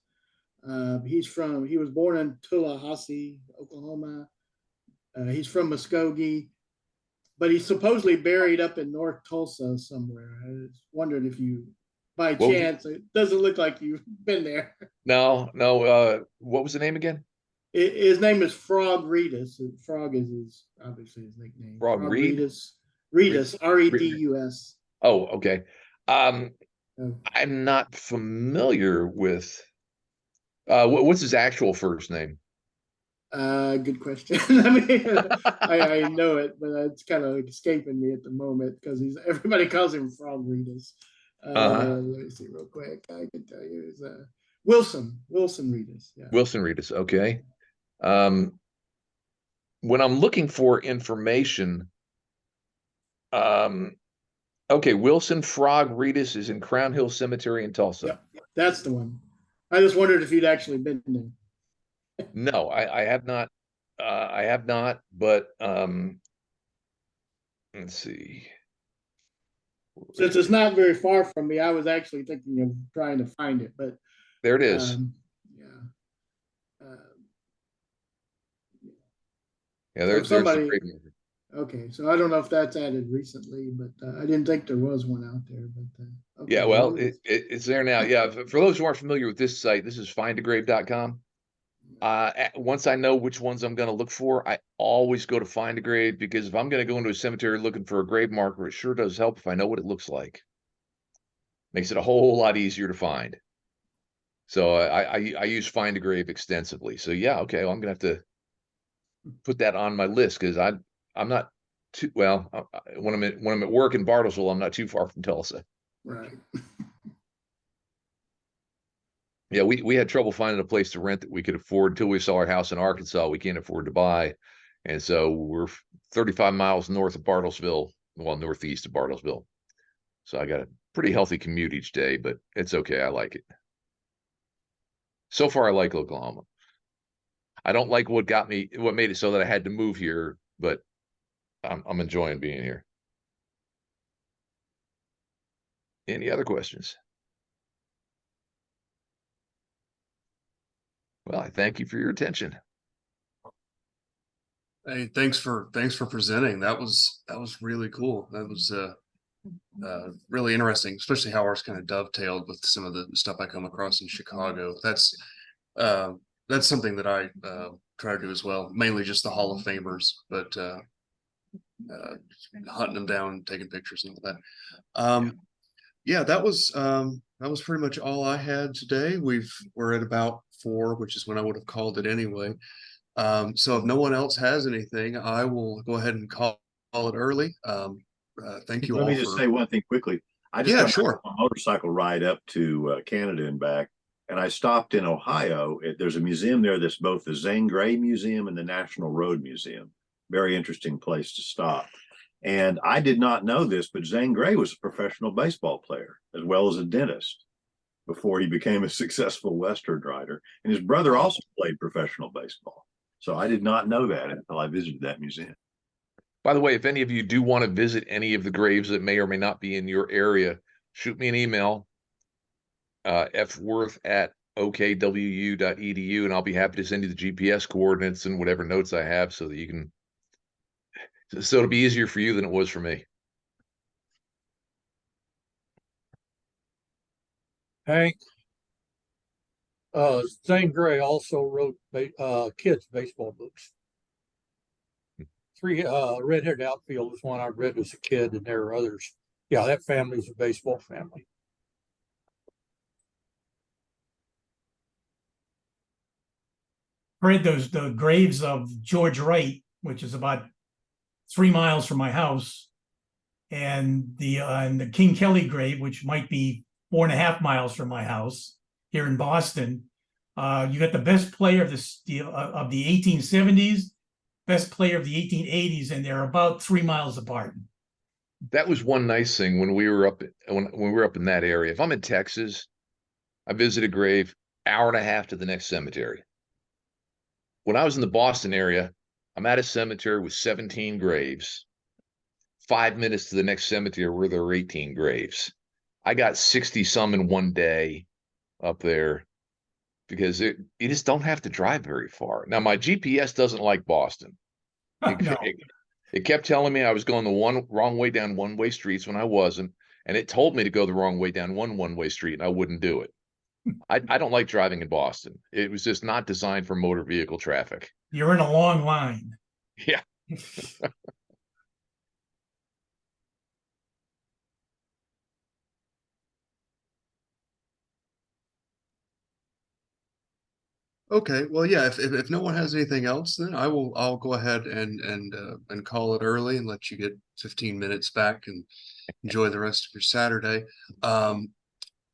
He was born in Tallahassee, Oklahoma. He's from Muskogee, but he's supposedly buried up in North Tulsa somewhere. I was wondering if you, by chance, it doesn't look like you've been there. No. What was the name again? His name is Frog Reedus. Frog is obviously his nickname. Frog Reed? Reedus. Reedus, Redus. Oh, okay. Oh. I'm not familiar with, what's his actual first name? Good question. I mean, I know it, but it's kind of escaping me at the moment because everybody calls him Frog Reedus. Let me see real quick. I can tell you is Wilson Reedus. Yeah. Wilson Reedus. Okay. When I'm looking for information, okay, Wilson Frog Reedus is in Crown Hill Cemetery in Tulsa. Yep, that's the one. I just wondered if you'd actually been there. No, I have not. I have not, but let's see. Since it's not very far from me, I was actually thinking of trying to find it, but there it is. Yeah. Yeah, So there's somebody. the great. Okay, so I don't know if that's added recently, but I didn't think there was one out there. But okay, Yeah, well, it's there now. Yeah, for those who aren't familiar with this site, this is findagrave.com. Once I know which ones I'm going to look for, I always go to find a grave, because if I'm going to go into a cemetery looking for a grave marker, it sure does help if I know what it looks like. Makes it a whole lot easier to find. So I use find a grave extensively. So yeah, okay, well, I'm going to have to put that on my list, because I'm not too well when I'm at work in Bartlesville, I'm not too far from Tulsa. right. Yeah, we had trouble finding a place to rent that we could afford until we saw our house in Arkansas we can't afford to buy. And so we're 35 miles north of Bartlesville, well, northeast of Bartlesville. So I got a pretty healthy commute each day, but it's okay. I like it. So far, I like Oklahoma. I don't like what made it so that I had to move here, but I'm enjoying being here. Any other questions? Well, I thank you for your attention. Hey, thanks for presenting. That was really cool. That was really interesting, especially how ours kind of dovetailed with some of the stuff I come across in Chicago. That's something that I try to do as well, mainly just the Hall of Famers, but hunting them down and taking pictures and all that. Yeah, that was pretty much all I had today. We're at about 4, which is when I would have called it anyway. So if no one else has anything, I will go ahead and call it early. Thank you all. Let me just say one thing quickly. I just got a motorcycle ride up to Canada and back, and I stopped in Ohio. There's a museum there that's both the Zane Grey Museum and the National Road Museum. Very interesting place to stop. And I did not know this, but Zane Grey was a professional baseball player as well as a dentist before he became a successful Western rider. And his brother also played professional baseball. So I did not know that until I visited that museum. By the way, if any of you do want to visit any of the graves that may or may not be in your area, shoot me an email, fworth@okwu.edu, and I'll be happy to send you the GPS coordinates and whatever notes I have so that you can, so it'll be easier for you than it was for me. Hank, Zane Grey also wrote kids' baseball books. three red-haired outfielders, one I read as a kid, and there are others. Yeah, that family's a baseball family. Read the graves of George Wright, which is about 3 miles from my house, and the King Kelly grave, which might be 4.5 miles from my house here in Boston. You got the best player of the 1870s, best player of the 1880s, and they're about 3 miles apart. That was one nice thing when we were up when we were up in that area. If I'm in Texas, I visit a grave, hour and a half to the next cemetery. When I was in the Boston area, I'm at a cemetery with 17 graves. 5 minutes to the next cemetery where there are 18 graves. I got 60 some in one day up there because you just don't have to drive very far. Now, my GPS doesn't like Boston. No. It kept telling me I was going the wrong way down one-way streets when I wasn't, and it told me to go the wrong way down one-way street, and I wouldn't do it. I don't like driving in Boston. It was just not designed for motor vehicle traffic. You're in a long line. Yeah. Okay, well, yeah, if no one has anything else, then I'll go ahead and call it early and let you get 15 minutes back and enjoy the rest of your Saturday.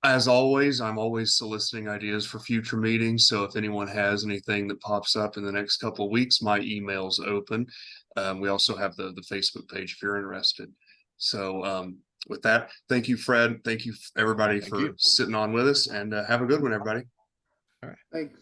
As always, I'm always soliciting ideas for future meetings. So if anyone has anything that pops up in the next couple of weeks, my email's open. We also have the Facebook page if you're interested. So with that, thank you, Fred. Thank you everybody for sitting on with us, and have a good one, everybody. Thanks.